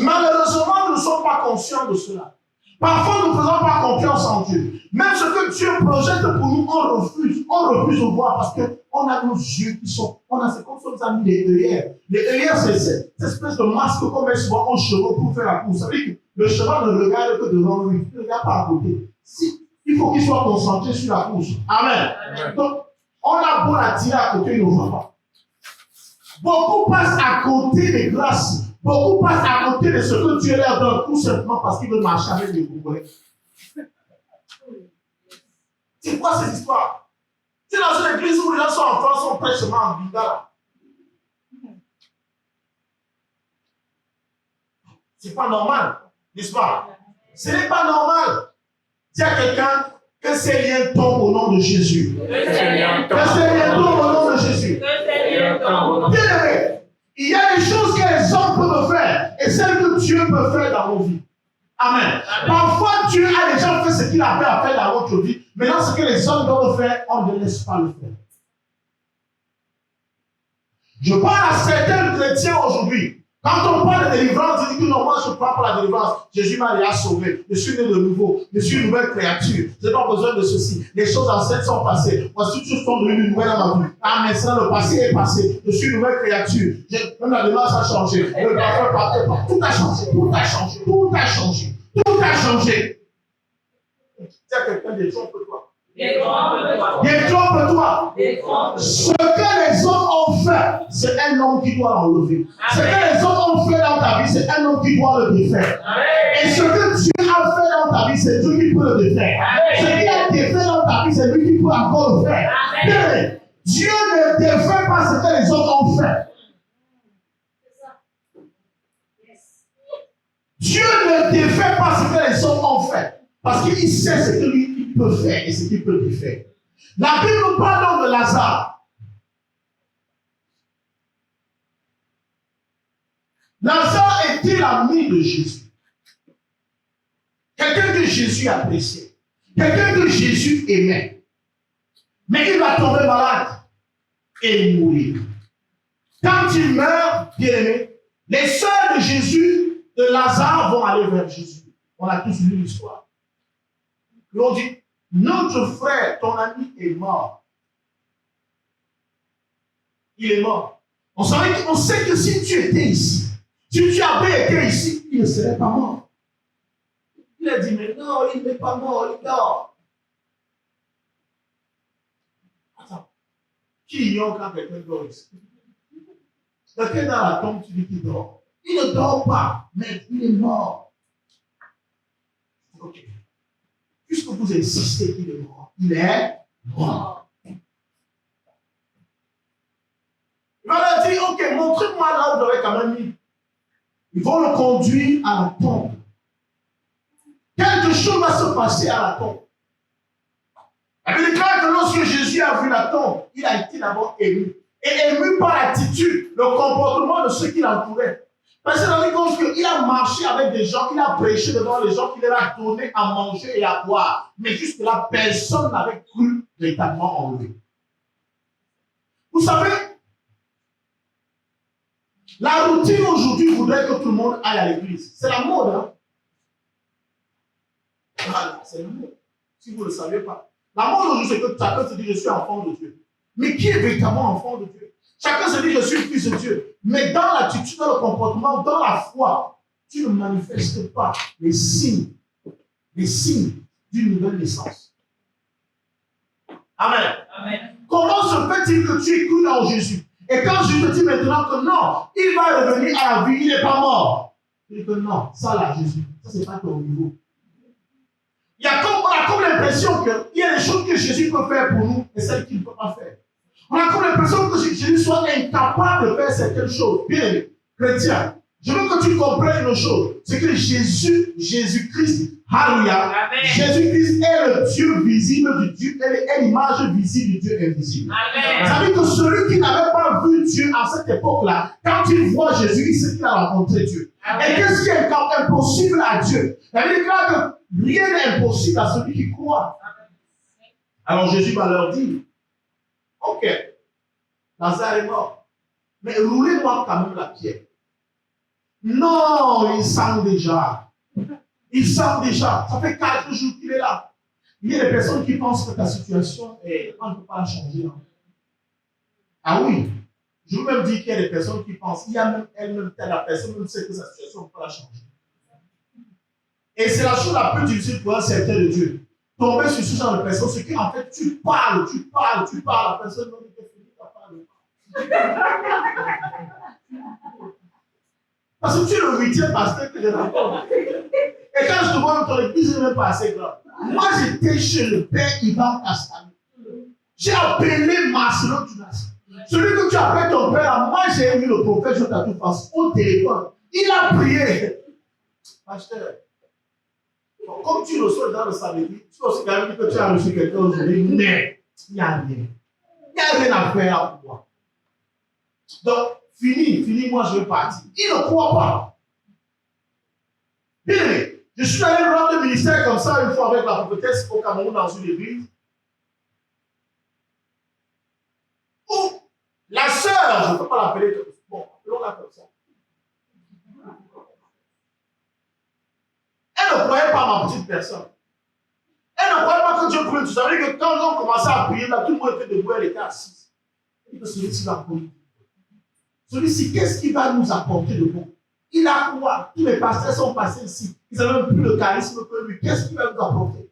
Malheureusement, nous ne sommes pas conscients de cela. Parfois, nous ne faisons pas confiance en Dieu. Même ce que Dieu projette pour nous, on refuse. On refuse de voir parce qu'on a nos yeux qui sont. C'est comme si on a mis les œillères. Les œillères, c'est cette espèce de masque qu'on met souvent au cheval pour faire la course. Vous savez que le cheval ne regarde que devant lui. Il ne regarde pas à côté. Il faut qu'il soit concentré sur la course. Amen. Donc, on a beau la tirer à côté, il ne voit pas. Beaucoup passent à côté des grâces. Beaucoup passent à côté de ce que Dieu leur donne, tout simplement parce qu'ils veulent marcher avec les Congolais. C'est quoi cette histoire? C'est dans une église où les gens sont en France, on prêche seulement en Bingala. C'est pas normal, n'est-ce pas? Ce n'est pas normal. Dis à quelqu'un que ces liens tombent au nom de Jésus. Que ces liens tombent au nom de Jésus. Bien aimé, il y a des choses que les hommes peuvent faire et celles que Dieu peut faire dans nos vies. Amen. Parfois, Dieu a déjà fait ce qu'il avait à faire dans notre vie. Maintenant, ce que les hommes doivent faire, on ne laisse pas le faire. Je parle à certains chrétiens aujourd'hui. Quand on parle de délivrance, ils disent que non, moi je ne parle pas de la délivrance. Jésus m'a déjà sauvé. Je suis né de nouveau. Je suis une nouvelle créature. Je n'ai pas besoin de ceci. Les choses anciennes sont passées. Voici toutes choses sont devenues nouvelles dans ma vie. Ah, mais ça, le passé est passé. Je suis une nouvelle créature. Même la démarche a changé. Le parfum partait pas. Tout a changé. Tout a changé. Tout a changé. Tout a changé. Tiens, quelqu'un détrompe-toi. Détrompe-toi. Ce que les hommes ont fait, c'est un homme qui doit l'enlever. Ce que les hommes ont fait dans ta vie, c'est un homme qui doit le défaire. Et ce que Dieu a fait dans ta vie, c'est Dieu qui peut le défaire. Ce qu'il a défait dans ta vie, c'est lui qui peut encore le faire. Dieu ne défait pas ce que les hommes ont fait. Dieu ne défait pas ce que les hommes ont fait. Parce qu'il sait ce que lui peut faire et ce qu'il peut défaire. La Bible nous parle donc de Lazare. Lazare était l'ami de Jésus. Quelqu'un que Jésus appréciait. Quelqu'un que Jésus aimait. Mais il va tomber malade et mourir. Quand il meurt, bien aimé, les sœurs de Jésus, de Lazare, vont aller vers Jésus. On a tous lu l'histoire. Ils ont dit, notre frère, ton ami est mort. Il est mort. On sait que si tu étais ici, si tu avais été ici, il ne serait pas mort. Il a dit, mais non, il n'est pas mort, il dort. Attends, qui ignore quand quelqu'un dort ici? Quelqu'un dans la tombe, tu dis qu'il dort. Il ne dort pas, mais il est mort. Ok. Puisque vous insistez qu'il est mort, il est mort. Il va leur dire, ok, montrez-moi là où vous l'avez quand même mis. Ils vont le conduire à la tombe. Quelque chose va se passer à la tombe. La Bible déclare que lorsque Jésus a vu la tombe, il a été d'abord ému. et ému par l'attitude, le comportement de ceux qui l'entouraient. Parce qu'il a dit qu'il a marché avec des gens, il a prêché devant les gens, il leur a donné à manger et à boire. Mais jusque-là, personne n'avait cru véritablement en lui. Vous savez, la routine aujourd'hui voudrait que tout le monde aille à l'église. C'est la mode, hein? Voilà, c'est la mode. Si vous ne le savez pas. La mode aujourd'hui, c'est que chacun se dit je suis enfant de Dieu. Mais qui est véritablement enfant de Dieu? Chacun se dit je suis fils de Dieu. Mais dans l'attitude, dans le comportement, dans la foi, tu ne manifestes pas les signes d'une nouvelle naissance. Amen. Amen. Comment se fait-il que tu es cru en Jésus? Et quand je te dis maintenant que non, il va revenir à la vie, il n'est pas mort. Je dis que non, ça là, Jésus, ça c'est pas ton niveau. On a comme l'impression qu'il y a des choses que Jésus peut faire pour nous et celles qu'il ne peut pas faire. On a comme l'impression que Jésus soit incapable de faire certaines choses. Bien aimé, chrétien, je veux que tu comprennes une chose. C'est que Jésus-Christ, alléluia, Jésus-Christ est le Dieu visible du Dieu, est l'image visible du Dieu invisible. Amen. Ça veut dire que celui qui n'avait pas vu Dieu à cette époque-là, quand il voit Jésus, il sait qu'il a rencontré Dieu. Amen. Et qu'est-ce qui est impossible à Dieu? Ça veut dire que rien n'est impossible à celui qui croit. Alors Jésus va leur dire, ok, Lazare est mort, mais roulez-moi quand même la pierre. Non, il sent déjà. Il sent déjà. Ça fait 4 jours qu'il est là. Il y a des personnes qui pensent que ta situation, on ne peut pas la changer. Hein. Ah oui. Je veux même dire qu'il y a des personnes qui pensent, il y a même elle-même, la personne même sait que sa situation, on ne peut pas la changer. Et c'est la chose la plus difficile pour un serviteur de Dieu. Tomber sur ce genre de personne, c'est qu'en fait, tu parles, la personne non dit que fini, tu parles. Parce que tu es le 8e pasteur que je rencontre. Et quand je te vois dans ton église, n'est même pas assez grand. Moi, j'étais chez le père Ivan Castani. J'ai appelé Marcelo Tunas. Celui que tu appelles ton père, moi, j'ai vu le prophète Jonathan tout face au téléphone. Il a prié. Pasteur, bon, comme tu reçois dans le samedi, tu peux aussi quand même dire que tu as reçu quelqu'un aujourd'hui, mais il n'y a rien. Il n'y a rien à faire pour moi. Donc, fini, moi je vais partir. Il ne croit pas. Bien aimé, je suis allé rendre le ministère comme ça une fois avec la prophétesse au Cameroun dans une église. Où la sœur, je ne peux pas l'appeler comme ça. Bon, appelons-la comme ça. Elle ne croyait pas à ma petite personne. Elle ne croyait pas que Dieu pouvait tout ça. Ça veut dire que quand on commençait à prier, là, tout le monde était debout, elle était assise. Elle dit que celui-ci va prier. Celui-ci, qu'est-ce qu'il va nous apporter de bon? Il a quoi? Tous les pasteurs sont passés ici. Ils n'avaient même plus le charisme que lui. Qu'est-ce qu'il va nous apporter?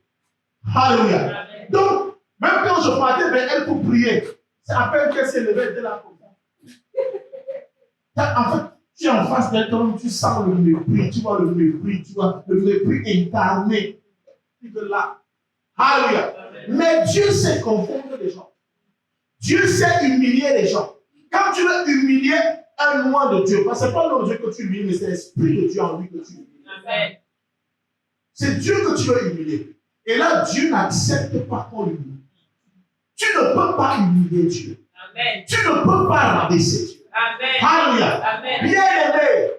Alléluia. Donc, même quand je partais vers elle pour prier, c'est à peine qu'elle s'est levée de là comme ça. En fait, tu es en face d'elle, tu sens le mépris, tu vois le mépris incarné. Puis de là. Alléluia. Mais Dieu sait confondre les gens. Dieu sait humilier les gens. Quand tu veux humilier un loin de Dieu, parce que ce n'est pas le Dieu que tu humilies, mais c'est l'Esprit de Dieu en lui que tu humilies. Amen. C'est Dieu que tu veux humilier. Et là, Dieu n'accepte pas qu'on l'humilie. Tu ne peux pas humilier Dieu. Amen. Tu ne peux pas rabaisser Dieu. Amen. Alléluia. Bien aimé.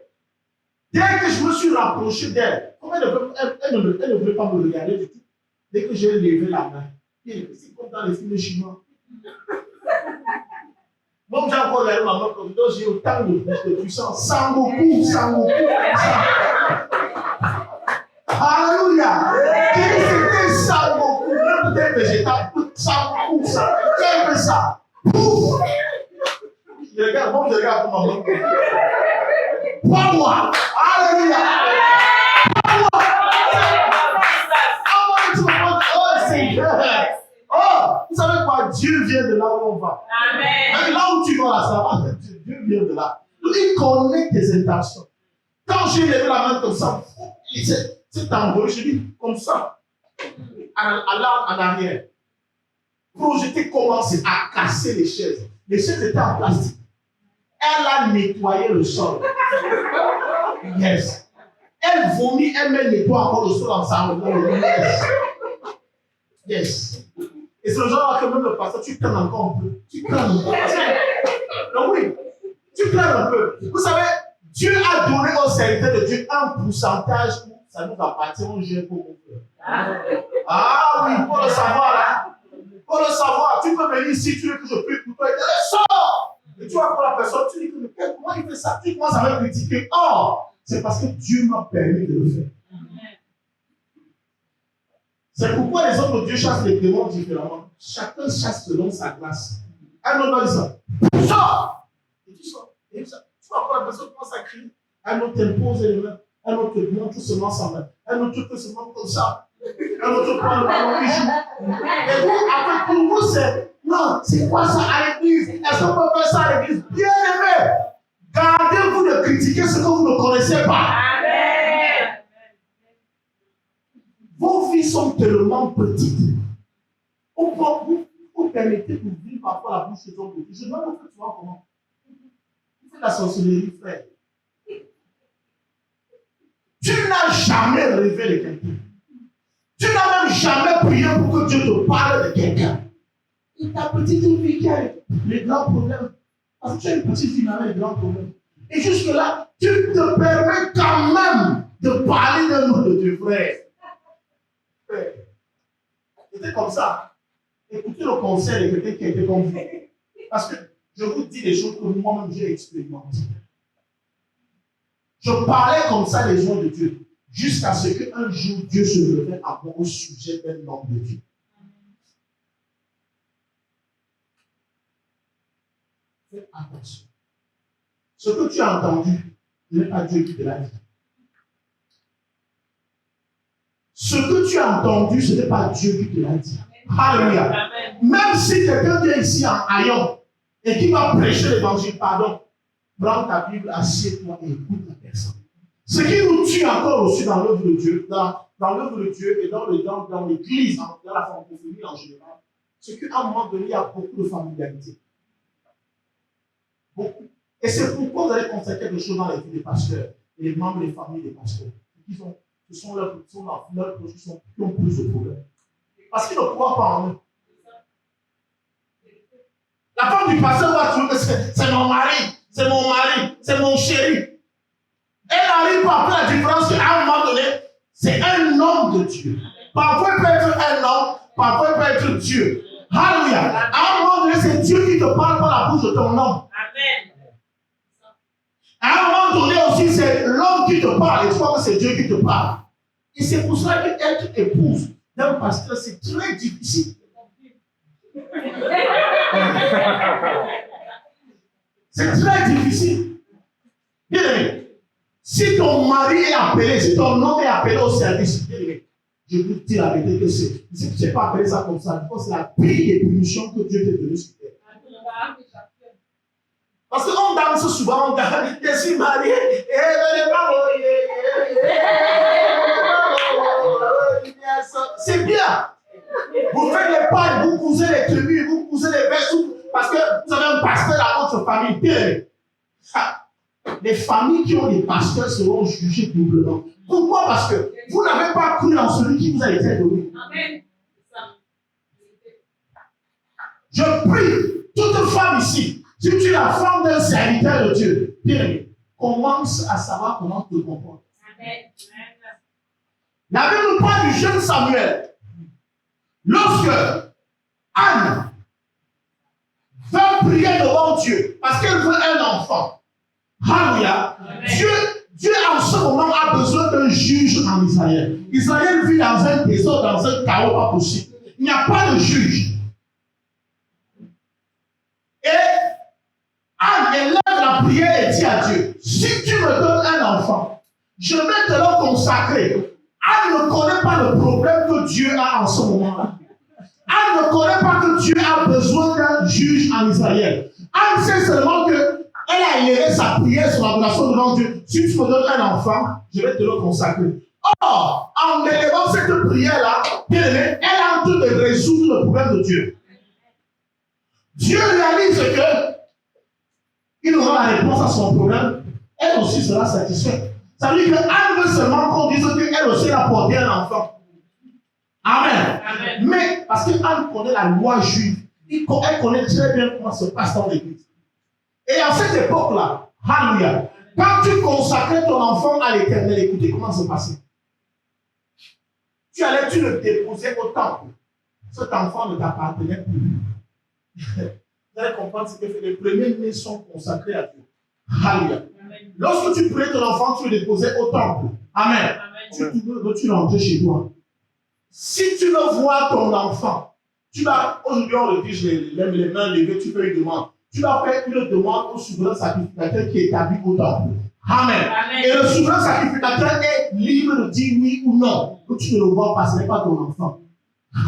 Dès que je me suis rapproché d'elle, elle ne voulait pas me regarder du tout. Dès que j'ai levé la main, c'est comme dans les films chinois. Moi, j'ai encore regardé ma main comme ça, j'ai autant de puissance. Sangoku. Alléluia. C'était Sangoku. Même peut-être végétal, Sangoku, ça. Quel que ça. Pouf. Je regarde ma main. Pas moi. Alléluia. Oh, Seigneur. Oh, vous savez quoi? Dieu vient de là où on va. Amen. Là où tu vas, là, ça va. Dieu vient de là. Il connaît tes intentions. Quand j'ai levé la main comme ça, c'est envolé, je dis comme ça, en arrière. Projeté commençait à casser les chaises. Les chaises étaient en plastique. Elle a nettoyé le sol. Yes. Elle vomit, elle nettoie encore le sol ensemble. Yes. Et c'est le genre que même le pasteur, tu crains encore un peu. Tu crains encore. Donc oui, tu pleures un peu. Vous savez, Dieu a donné aux serviteurs de Dieu un pourcentage où ça nous appartient, on gère pour mon frère. Ah oui, pour le savoir là. Pour le savoir, tu peux venir ici, tu veux que je prie pour toi, et tu dis, sors! Et tu vas pour la personne, tu dis, mais comment il fait ça? Tu commences à me critiquer. Oh, c'est parce que Dieu m'a permis de le faire. C'est pourquoi les hommes de Dieu chassent les démons différemment. Chacun chasse selon sa grâce. Un autre va dire ça. Sors! Et tu sors. Et tu vas voir la personne commence à crier. Un autre t'impose les mains. Un autre te montre tout seulement sans main. Un autre te se montre comme ça. Un autre prend le ballon et joue. Et vous, après, pour vous, c'est non, c'est quoi ça à l'église? Est-ce qu'on peut faire ça à l'église? Bien aimé, gardez-vous de critiquer ce que vous ne connaissez pas. Amen. Vos vies sont tellement petites. Vous permettez de vivre parfois la bouche de ton côté. Je demande que tu vois comment. Tu fais la sorcellerie, frère. Tu n'as jamais rêvé de quelqu'un. Tu n'as même jamais prié pour que Dieu te parle de quelqu'un. Et ta petite vie qui a les grands problèmes. Parce que tu as une petite vie avec les grands problèmes. Et jusque-là, tu te permets quand même de parler d'un autre de tes frères. C'était comme ça. Écoutez le conseil de quelqu'un qui a été comme vous. Parce que je vous dis des choses que moi-même j'ai expérimentées. Je parlais comme ça les gens de Dieu. Jusqu'à ce qu'un jour, Dieu se révèle à moi au sujet d'un homme de Dieu. Fais attention. Ce que tu as entendu, ce n'est pas Dieu qui te l'a dit. Ce que tu as entendu, ce n'est pas Dieu qui te l'a dit. Alléluia. Même si quelqu'un vient ici en haillon et qui va prêcher l'évangile, pardon, prends ta Bible, assieds-toi et écoute la personne. Ce qui nous tue encore aussi dans l'œuvre de Dieu, dans l'œuvre de Dieu et dans l'église, dans la francophonie en général, c'est qu'à un moment donné, il y a beaucoup de familiarité. Beaucoup. Et c'est pourquoi vous allez constater quelque chose dans les vies des pasteurs et les membres des familles des pasteurs. Ce sont leurs proches qui ont plus de problèmes. Parce qu'ils ne croient pas en eux. La femme du pasteur va trouver que c'est mon mari, c'est mon mari, c'est mon chéri. Elle n'arrive pas à faire la différence qu'à un moment donné, c'est un homme de Dieu. Parfois, il peut être un homme, parfois, il peut être Dieu. Alléluia. À un moment donné, c'est Dieu qui te parle par la bouche de ton homme. Amen. À un moment donné aussi, c'est l'homme qui te parle. Et tu vois que c'est Dieu qui te parle. Et c'est pour ça qu'être épouse d'un pasteur, c'est très difficile. C'est très difficile. Bien aimé. Si ton mari est appelé, si ton homme est appelé au service, je vous dis la vérité que c'est pas appelé ça comme ça. C'est la pire des punitions que Dieu t'a donnée sur terre. Parce qu'on danse souvent, on danse, je suis marié, c'est bien. Vous faites les pailles, vous cousez les tenues, vous cousez les vestes, parce que vous avez un pasteur dans votre famille. Bien. Les familles qui ont des pasteurs seront jugées doublement. Pourquoi? Parce que vous n'avez pas cru en celui qui vous a été donné. Amen. Je prie, toute femme ici, si tu es la femme d'un serviteur de Dieu, bien, commence à savoir comment te comporter. La Bible nous parle du jeune Samuel. Lorsque Anne veut prier devant Dieu, parce qu'elle veut un enfant, Alléluia. Dieu en ce moment a besoin d'un juge en Israël. Israël vit dans un désordre, dans un chaos pas possible. Il n'y a pas de juge. Et Anne élève la prière et dit à Dieu, si tu me donnes un enfant, je vais te le consacrer. Anne ne connaît pas le problème que Dieu a en ce moment-là. Anne ne connaît pas que Dieu a besoin d'un juge en Israël. Anne sait seulement que elle a élevé sa prière sur l'adoration devant Dieu. Si tu me donnes un enfant, je vais te le consacrer. Or, en élevant cette prière-là, elle est en train de résoudre le problème de Dieu. Dieu réalise que il aura la réponse à son problème. Elle aussi sera satisfaite. Ça veut dire qu'Anne veut seulement qu'on dise qu'elle aussi a porté un enfant. Amen. Amen. Mais parce qu'Anne connaît la loi juive, elle connaît très bien comment se passe dans l'église. Et à cette époque-là, alléluia, quand tu consacrais ton enfant à l'Éternel, écoutez comment ça se passait. Tu le déposais au temple. Cet enfant ne t'appartenait plus. Vous allez comprendre ce que fait. Les premiers-nés sont consacrés à Dieu. Alléluia. Lorsque tu prenais ton enfant, tu le déposais au temple. Amen. Tu l'entrais chez toi. Si tu veux voir ton enfant, tu vas, aujourd'hui on le dit, les mains levées, tu fais une demande. Tu vas faire une demande au souverain sacrificateur qui est établi au temple. Amen. Et le souverain sacrificateur est libre de dire oui ou non. Que tu ne le vois pas, ce n'est pas ton enfant.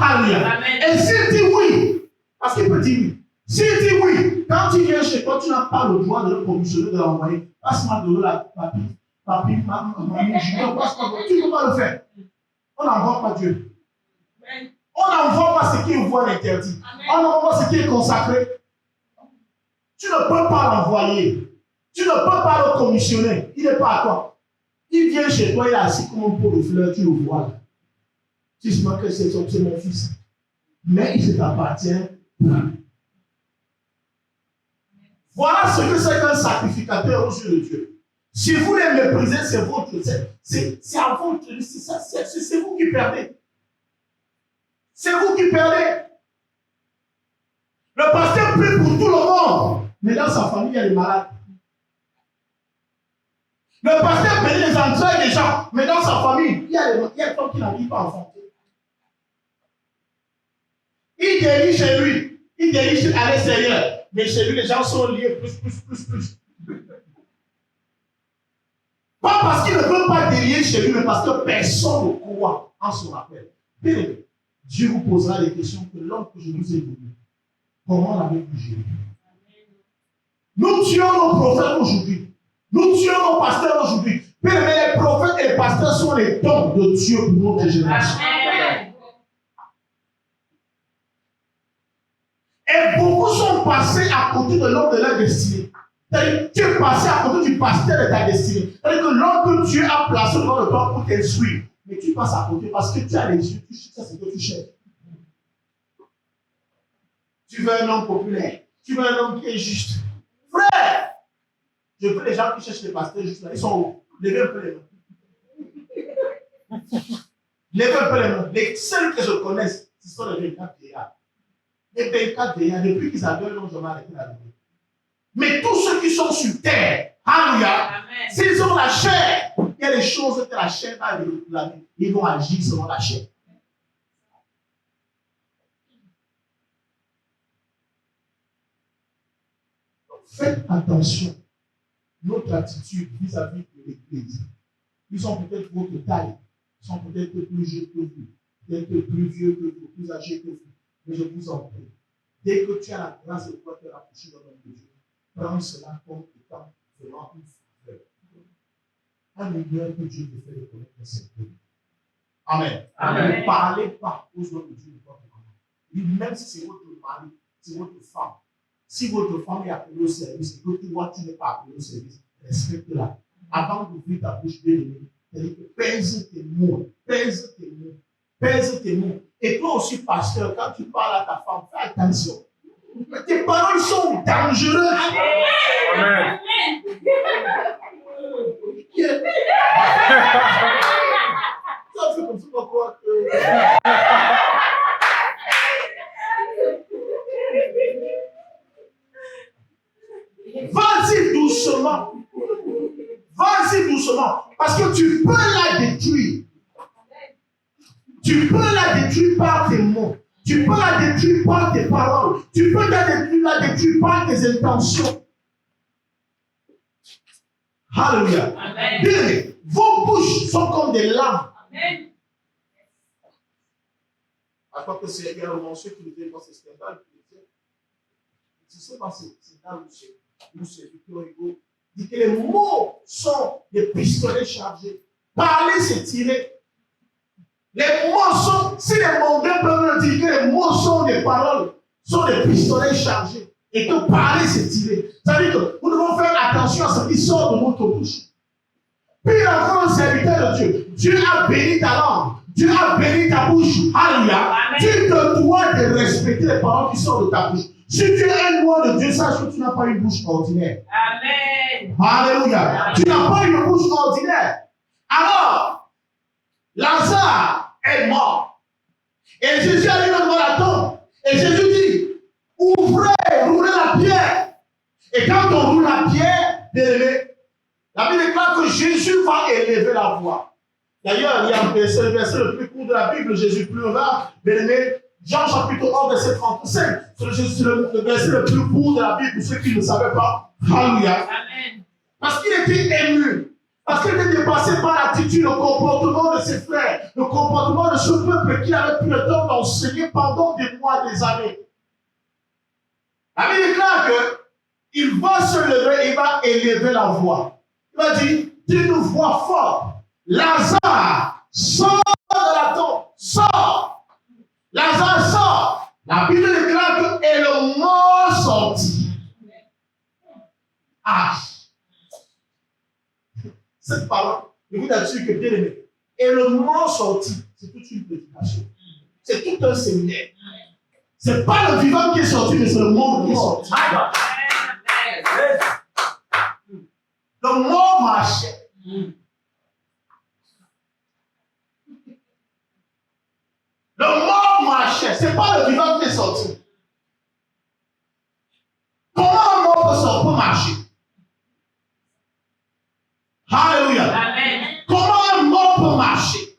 Alléluia. Et s'il dit oui, parce qu'il peut dire oui. S'il dit oui, quand il vient chez toi, tu n'as pas le droit de le commissionner, de l'envoyer. Passe-moi de la papi, maman, junior, passe-moi. Tu ne peux pas le faire. On n'envoie pas Dieu. On n'envoie pas ce qui est voie interdit. On n'envoie pas ce qui est consacré. Tu ne peux pas l'envoyer. Tu ne peux pas le commissionner. Il n'est pas à toi. Il vient chez toi, il est assis comme un pot de fleurs, tu le vois. Tu sais que c'est mon fils. Mais il t'appartient pas. Voilà ce que c'est qu'un sacrificateur aux yeux de Dieu. Si vous les méprisez, c'est votre. C'est à votre. C'est vous qui perdez. C'est vous qui perdez. Le pasteur prie pour tout le monde. Mais dans sa famille, il y a des malades. Le pasteur bénit les entrailles des gens. Mais dans sa famille, il y a des femmes qui n'arrivent pas à enfanter. Il dirige chez lui. Il dirige à l'extérieur. Mais chez lui, les gens sont liés plus. Pas parce qu'il ne veut pas délier chez lui, mais parce que personne ne croit en son appel. Bien, Dieu vous posera des questions que l'homme que je vous ai donné. Comment l'avez-vous géré? Nous tuons nos prophètes aujourd'hui. Nous tuons nos pasteurs aujourd'hui. Mais les prophètes et les pasteurs sont les dons de Dieu pour notre génération. Et beaucoup sont passés à côté de l'homme de leur destinée. C'est-à-dire, tu es passé à côté du pasteur de ta destinée. C'est-à-dire que l'homme que Dieu a placé devant le temps pour t'instruire. Mais tu passes à côté parce que tu as les yeux, tu sais ce que tu cherches. Tu veux un homme populaire. Tu veux un homme qui est juste. Frère, je veux les gens qui cherchent les pasteurs juste là. Ils sont où? Levez un peu les mains. Levez un peu les mains. Les seuls que je connaisse, ce sont les 24 vieillards. Les 24 vieillards, depuis qu'ils adorent, ils n'ont jamais arrêté la vie. Mais tous ceux qui sont sur terre, alléluia, s'ils ont la chair, il y a des choses que la chair va réclamer. Ils vont agir selon la chair. Faites attention. Notre attitude vis-à-vis de l'Église. Ils sont peut-être votre taille. Ils sont peut-être plus jeunes que vous. Peut-être plus vieux que vous, plus âgés que vous. Mais je vous en prie. Dès que tu as la grâce de pouvoir te rapprocher de l'homme de Dieu, prends cela comme étant vraiment une faveur. Un lumière que Dieu te fait reconnaître cette vie. Amen. Amen. Ne parlez pas aux hommes de Dieu de votre maman. Même si c'est votre mari, c'est votre femme. Si votre femme est appelée au service et que toi tu n'es pas appelé au service, respecte-la. Avant d'ouvrir ta bouche, bien-aimée, c'est-à-dire que pèse tes mots, pèse tes mots, pèse tes mots. Et toi aussi, pasteur, quand tu parles à ta femme, fais attention. Tes paroles sont dangereuses. Amen. Ça fait comme ça, pourquoi que... Vas-y doucement. Vas-y doucement. Parce que tu peux la détruire. Tu peux la détruire par tes mots. Tu peux la détruire par tes paroles. Tu peux la détruire par tes intentions. Alléluia. Bien, vos bouches sont comme des lames. Amen. À quoi que c'est également ceux qui nous dans ces scandales. Tu sais pas, c'est là où c'est Victor Hugo. Dit que les mots sont des pistolets chargés. Parler, c'est tirer. Les mots sont, si les mondains peuvent dire que les mots sont des paroles, sont des pistolets chargés. Et que parler, c'est tirer. Ça veut dire que nous devons faire attention à ce qui sort de notre bouche. Puis encore un serviteur de Dieu. Dieu a béni ta langue. Dieu a béni ta bouche. Alléluia. Amen. Tu te dois de respecter les paroles qui sortent de ta bouche. Si tu es un roi de Dieu, sache que tu n'as pas une bouche ordinaire. Amen. Alléluia. Tu n'as pas une bouche ordinaire. Alors, Lazare est mort. Et Jésus arrive devant la tombe. Et Jésus dit, roulez la pierre. Et quand on roule la pierre, bien-aimé, la Bible déclare que Jésus va élever la voix. D'ailleurs, il y a un verset, le verset le plus court de la Bible, Jésus pleura, bien-aimé, Jean chapitre 1, verset 35. C'est le verset le plus court de la Bible pour ceux qui ne savaient pas. Alléluia. Amen. Parce qu'il était ému. Parce qu'il était dépassé par l'attitude, le comportement de ses frères, le comportement de ce peuple qui avait pris le temps d'enseigner pendant des mois, des années. La Bible déclare qu'il va se lever et il va élever la voix. Il va dire d'une voix forte, Lazare, sors de la tombe, sors. Lazare sort. La Bible déclare que et le mort sortit. Ah. Cette parole, je vous assure que bien aimé. Et le mort sorti, c'est toute une prédication. C'est tout un séminaire. Ce n'est pas le vivant qui est sorti, mais c'est le mort qui est sorti. Le mort marchait. Le mort marchait. Ce n'est pas le vivant qui est sorti. Comment un mort peut marcher? Alléluia. Amen. Comment un mort peut marcher?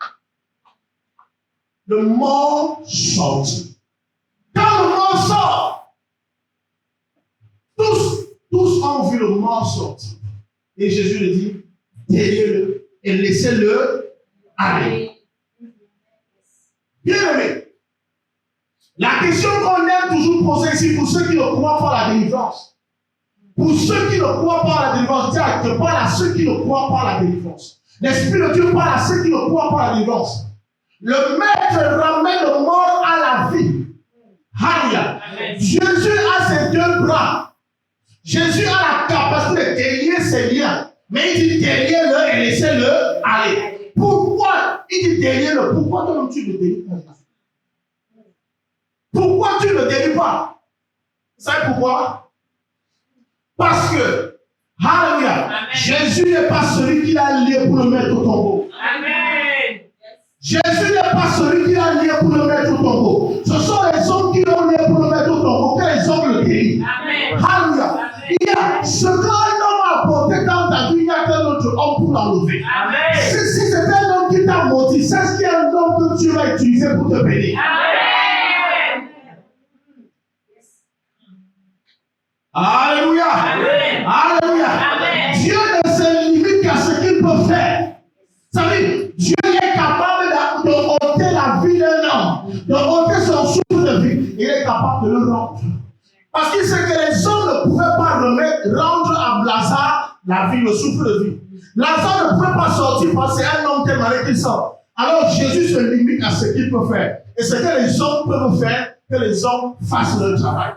Le mort sortit. Quand le mort sort, tous ont vu le mort sortir. Et Jésus le dit, déliez-le et laissez-le aller. Bien aimé, la question qu'on aime toujours poser ici pour ceux qui ne croient pas à la délivrance. Pour ceux qui ne croient pas à la délivrance, Dieu parle à ceux qui ne croient pas à la délivrance. L'Esprit de Dieu parle à ceux qui ne croient pas à la délivrance. Le Maître ramène le mort à la vie. Alléluia. Jésus a ses deux bras. Jésus a la capacité de délier ses liens. Mais il dit déliez-le et laissez-le aller. Pourquoi il dit déliez-le? Pourquoi toi tu ne délies pas? Pourquoi tu ne délies pas? Vous savez pourquoi? Parce que, alléluia, Jésus n'est pas celui qui l'a lié pour le mettre au tombeau. Amen. Jésus n'est pas celui qui l'a lié pour le mettre au tombeau. Ce sont les hommes qui l'ont lié pour le mettre au tombeau, que les hommes le délient. Alléluia. Il y a ce qu'un homme a apporté dans ta vie, il n'y a qu'un autre homme pour l'enlever. Si c'est un homme qui t'a maudit, c'est ce qu'il y a un homme que tu vas utiliser pour te bénir. Amen. Alléluia. Amen. Alléluia. Amen. Dieu ne se limite qu'à ce qu'il peut faire. Vous savez, Dieu est capable de ôter la vie d'un homme, de ôter son souffle de vie. Il est capable de le rendre. Parce qu'il sait que les hommes ne pouvaient pas rendre à Lazare la vie, le souffle de vie. Lazare ne pouvait pas sortir parce que c'est un homme tellement qui sort. Alors Jésus se limite à ce qu'il peut faire. Et ce que les hommes peuvent faire, que les hommes fassent leur travail.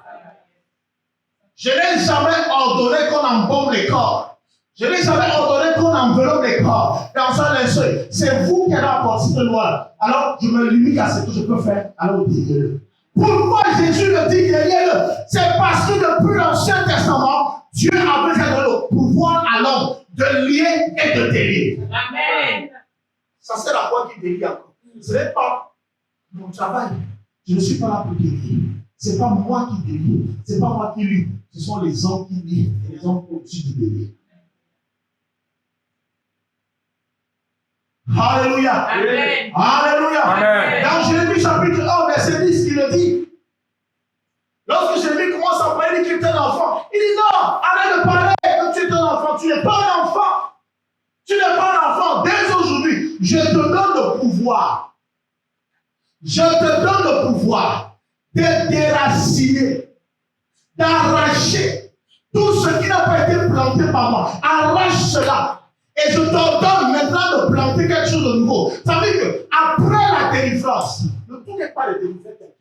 Je n'ai jamais ordonné qu'on embaume les corps. Je n'ai jamais ordonné qu'on enveloppe les corps dans un linceul. C'est vous qui avez apporté cette loi. Alors, je me limite à ce que je peux faire. Alors, dites-le. Pourquoi Jésus le dit derrière? C'est parce que depuis l'Ancien Testament, Dieu avait donné le pouvoir à l'homme de lier et de délier. Amen. Ça, c'est la voix qui délie encore. Ce n'est pas mon travail. Je ne suis pas là pour délier. Ce n'est pas moi qui délie. Ce n'est pas moi qui lis. Ce sont les hommes qui lisent et les hommes au-dessus du délier. Alléluia. Amen. Alléluia. Amen. Dans Jérémie chapitre 1, verset 10, il le dit. Lorsque Jérémie commence à parler, il dit qu'il est un enfant. Il dit non, arrête de parler que tu es un enfant. Tu n'es pas un enfant. Tu n'es pas un enfant. Dès aujourd'hui, je te donne le pouvoir. Je te donne le pouvoir de déraciner, d'arracher tout ce qui n'a pas été planté par moi. Arrache cela. Et je t'ordonne maintenant de planter quelque chose de nouveau. Ça veut dire qu'après la délivrance, le tout n'est pas de délivrer quelqu'un.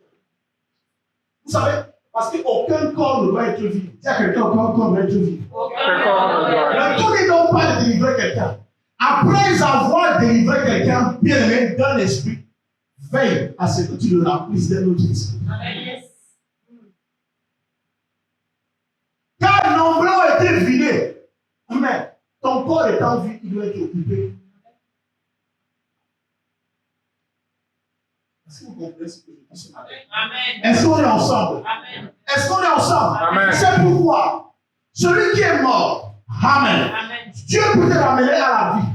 Vous savez, parce qu'aucun corps ne doit être vide. Dis à quelqu'un, aucun corps ne doit être vide. Le tout n'est donc pas de délivrer quelqu'un. Après avoir délivré quelqu'un, bien aimé, d'un esprit, veille à ce que tu le remplisses de notre esprit. Amen. Car nombreux ont été vidés. Amen. Ton corps est en vie, il doit être occupé. Est-ce que vous comprenez ce que je dis ce matin? Amen. Est-ce qu'on est ensemble? Amen. Est-ce qu'on est ensemble? Amen. C'est pourquoi celui qui est mort, Amen, Amen. Dieu peut te ramener à la vie.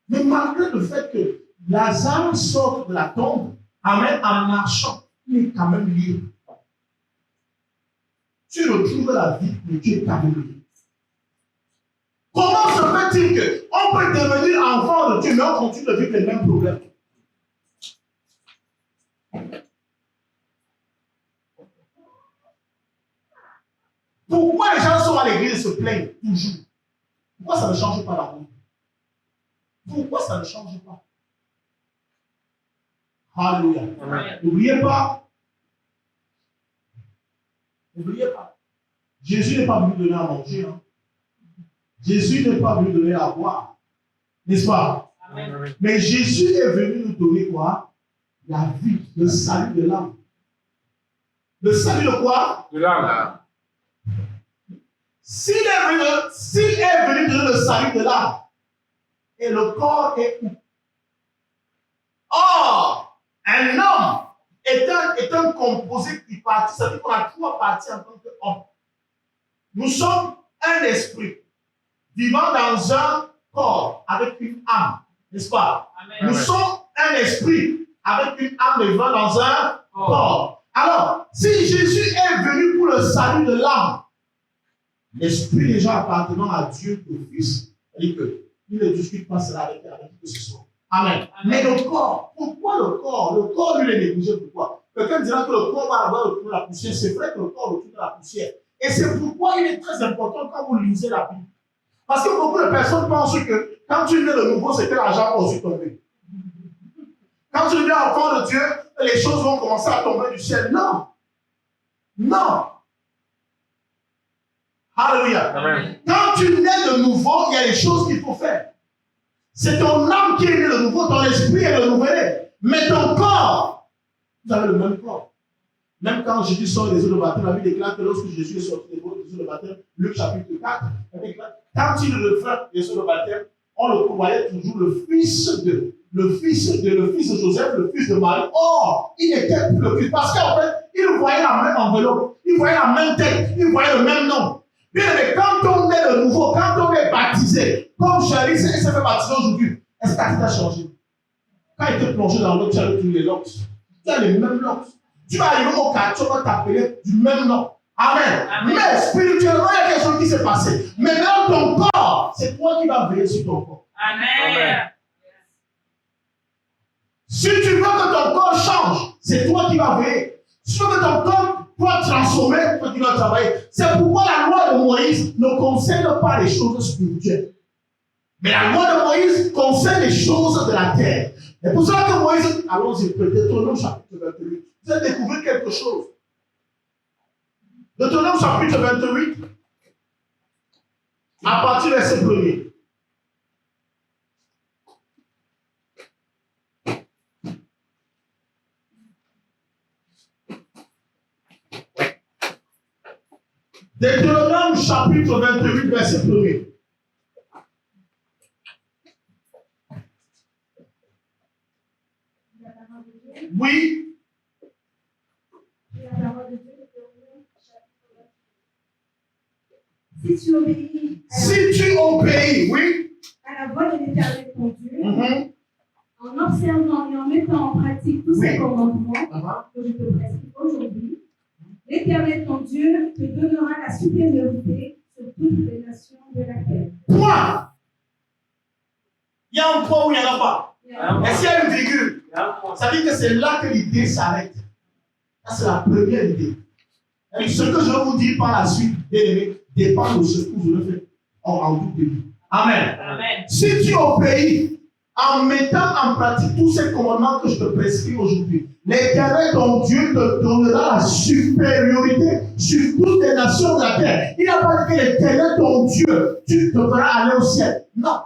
Mais malgré le fait que Lazare sort de la tombe, Amen, en marchant, il est quand même libre. Tu retrouves la vie, mais tu es quand même libre. Comment se fait-il qu'on peut devenir enfant de Dieu, mais on continue de vivre les mêmes problèmes? Pourquoi les gens sont à l'église et se plaignent toujours? Pourquoi ça ne change pas la vie? Pourquoi ça ne change pas? Alléluia. Amen. N'oubliez pas. N'oubliez pas. Jésus n'est pas venu donner à manger. Hein. Jésus n'est pas venu donner à boire. N'est-ce pas? Amen. Mais Jésus est venu nous donner quoi? La vie, le salut de l'âme. Le salut de quoi? De l'âme. S'il est venu donner le salut de l'âme, et le corps est où? Or, un homme est un composé tripartite. Ça veut dire qu'on a trois parties en tant qu'homme. Nous sommes un esprit vivant dans un corps avec une âme, n'est-ce pas? Amen. Nous sommes un esprit avec une âme vivant dans un corps. Alors, si Jésus est venu pour le salut de l'âme, l'esprit déjà appartenant à Dieu, le Fils, il ne discute pas cela avec qui que ce soit. Amen. Mais le corps, pourquoi le corps? Le corps, lui, est négligé. Pourquoi? Quelqu'un dira que le corps va avoir retourné la poussière. C'est vrai que le corps retourne la poussière. Et c'est pourquoi il est très important quand vous lisez la Bible. Parce que beaucoup de personnes pensent que quand tu nais de nouveau, c'est que l'argent va aussi tomber. Quand tu deviens enfant de Dieu, les choses vont commencer à tomber du ciel. Non. Non. Alléluia. Amen. Quand tu nais de nouveau, il y a des choses qu'il faut faire. C'est ton âme qui est née de nouveau, ton esprit est renouvelé. Mais ton corps, vous avez le même corps. Même quand Jésus sort des eaux de baptême, la Bible déclare que lorsque Jésus est sorti des eaux de baptême, Luc chapitre 4, elle déclare, quand il refait des eaux de baptême, on le voyait toujours le fils de Joseph, le fils de Marie. Or, il était plus le fils. Parce qu'en fait, il voyait la même enveloppe, il voyait la même tête, il voyait le même nom. Bien, mais quand on est de nouveau, quand on est baptisé, comme Charlie s'est fait baptiser aujourd'hui, est-ce que ça a changé? Quand il était plongé dans l'eau, tu as tous les locks. Tu as les mêmes locks. Tu vas arriver au quartier, on va t'appeler du même nom. Amen. Amen. Mais spirituellement, il y a quelque chose qui s'est passé. Mais dans ton corps, c'est toi qui vas veiller sur ton corps. Amen. Si tu veux que ton corps change, c'est toi qui vas veiller. Si tu veux que ton corps soit transformé, c'est toi qui vas travailler. C'est pourquoi la loi de Moïse ne concerne pas les choses spirituelles. Mais la loi de Moïse concerne les choses de la terre. Et pour cela que Moïse, allons-y, Deutéronome chapitre 28, vous avez découvert quelque chose. Deutéronome chapitre 28, à partir du verset 1er. Deutéronome chapitre 28, verset 1er. Oui. Si tu obéis Oui. à la voix de l'Éternel ton Dieu, Mhm. en observant et en mettant en pratique tous ces Oui. commandements Uh-huh. que je te prescris aujourd'hui, l'Éternel ton Dieu te donnera la supériorité sur toutes les nations de la terre. Point. Il y a un point ou il n'y en a pas? Est-ce qu'il y a une virgule? Ça veut dire que c'est là que l'idée s'arrête. Ça, c'est la première idée. Et ce que je vais vous dire par la suite, bien aimé, dépend de ce que vous le faites en tout début. Amen. Amen. Si tu obéis en mettant en pratique tous ces commandements que je te prescris aujourd'hui, l'Éternel, ton Dieu, te donnera la supériorité sur toutes les nations de la terre. Il n'a pas dit que l'Éternel, ton Dieu, tu devras aller au ciel. Non.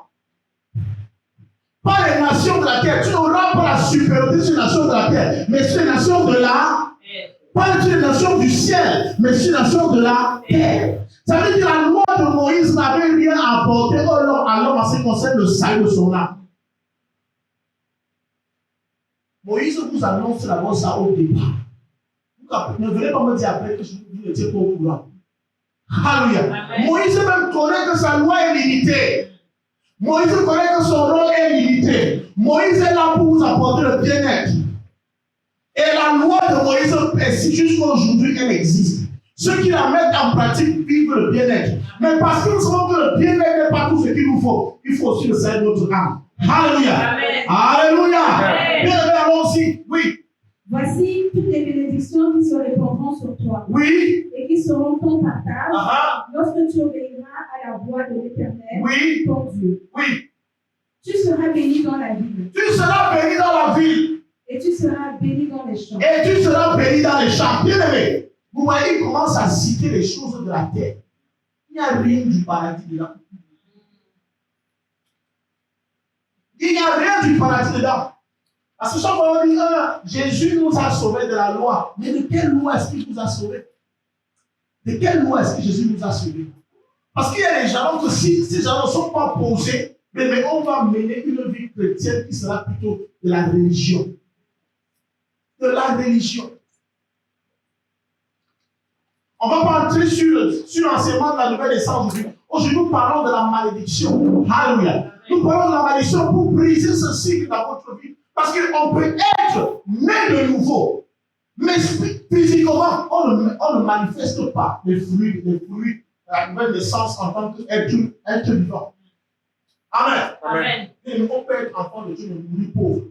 Pas les nations de la terre. Tu n'auras pas la supériorité sur les nations de la terre, mais sur les nations de la terre. Pas sur les nations du ciel, mais sur les nations de la terre. Ça veut dire que la loi de Moïse n'avait rien à apporter à l'homme en ce qui concerne le salut de son âme. Moïse vous annonce la loi ça au départ. Ne venez pas me dire après que je vous n'étiez pas au courant. Alléluia. Moïse même connaît que sa loi est limitée. Moïse connaît que son rôle est limité. Moïse est là pour vous apporter le bien-être. Et la loi de Moïse persiste jusqu'à aujourd'hui, elle existe. Ceux qui la mettent en pratique vivent le bien-être. Mais parce que nous savons que le bien-être n'est pas tout ce qu'il nous faut, il faut aussi le salut de notre âme. Alléluia. Alléluia. Bien, allons-y. Oui. Voici toutes les bénédictions qui se répandront sur toi. Oui. Et qui seront ton partage lorsque tu obéiras à la voix de l'Éternel, ton Dieu. Oui. Tu seras béni dans la ville. Tu seras béni dans la ville. Et tu seras béni dans les champs. Et tu seras béni dans les champs. Bien aimé. Vous voyez, il commence à citer les choses de la terre. Il n'y a rien du paradis dedans. Il n'y a rien du paradis dedans. Parce que chaque fois on dit, Jésus nous a sauvés de la loi. Mais de quelle loi est-ce qu'il nous a sauvés? De quelle loi est-ce que Jésus nous a sauvés? Parce qu'il y a des gens que si ces gens ne sont pas posés, mais on va mener une vie chrétienne qui sera plutôt de la religion. De la religion. On ne va pas entrer sur l'enseignement de la nouvelle naissance aujourd'hui. Aujourd'hui, nous parlons de la malédiction. Alléluia. Nous parlons de la malédiction pour briser ce cycle dans votre vie. Parce qu'on peut être né de nouveau. Mais physiquement, on ne manifeste pas les fruits de la nouvelle naissance en tant qu'être vivant. Amen. Amen. Et on peut être enfant de Dieu, mais mourir pauvre.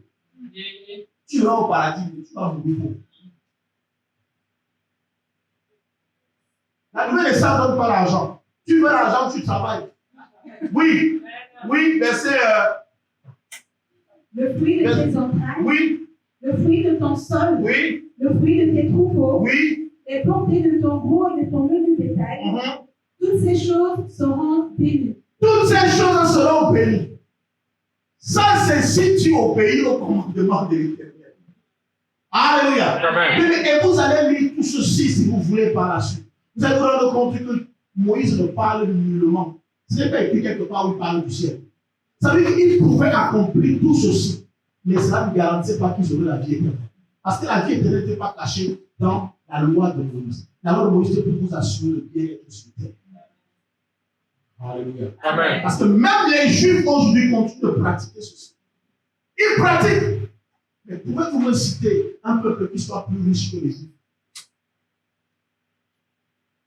Tu iras au paradis, mais tu vas mourir pauvre. La nouvelle naissance ne donne pas l'argent. Tu veux l'argent, tu travailles. Oui. Oui, verset. Le fruit de tes entrailles. Oui. Le fruit de ton sol. Oui. Le fruit de tes troupeaux. Oui. Les portées de ton gros et de ton menu bétail. Toutes ces choses seront bénies. Toutes ces choses seront bénies. Ça, c'est si tu obéis au commandement de l'Éternel. Alléluia. Amen. Et vous allez lire tout ceci si vous voulez par la suite. Vous allez vous rendre compte que Moïse ne parle nullement. Ce n'est pas écrit quelque part où il parle du ciel. Ça veut dire qu'il pouvait accomplir tout ceci. Mais cela ne garantissait pas qu'ils auraient la vie éternelle. Parce que la vie éternelle n'était pas cachée dans la loi de Moïse. La loi de Moïse était pour vous assurer le bien-être sur terre. Alléluia. Amen. Parce que même les Juifs aujourd'hui continuent de pratiquer ceci. Ils pratiquent. Mais pouvez-vous me citer un peuple qui soit plus riche que les Juifs?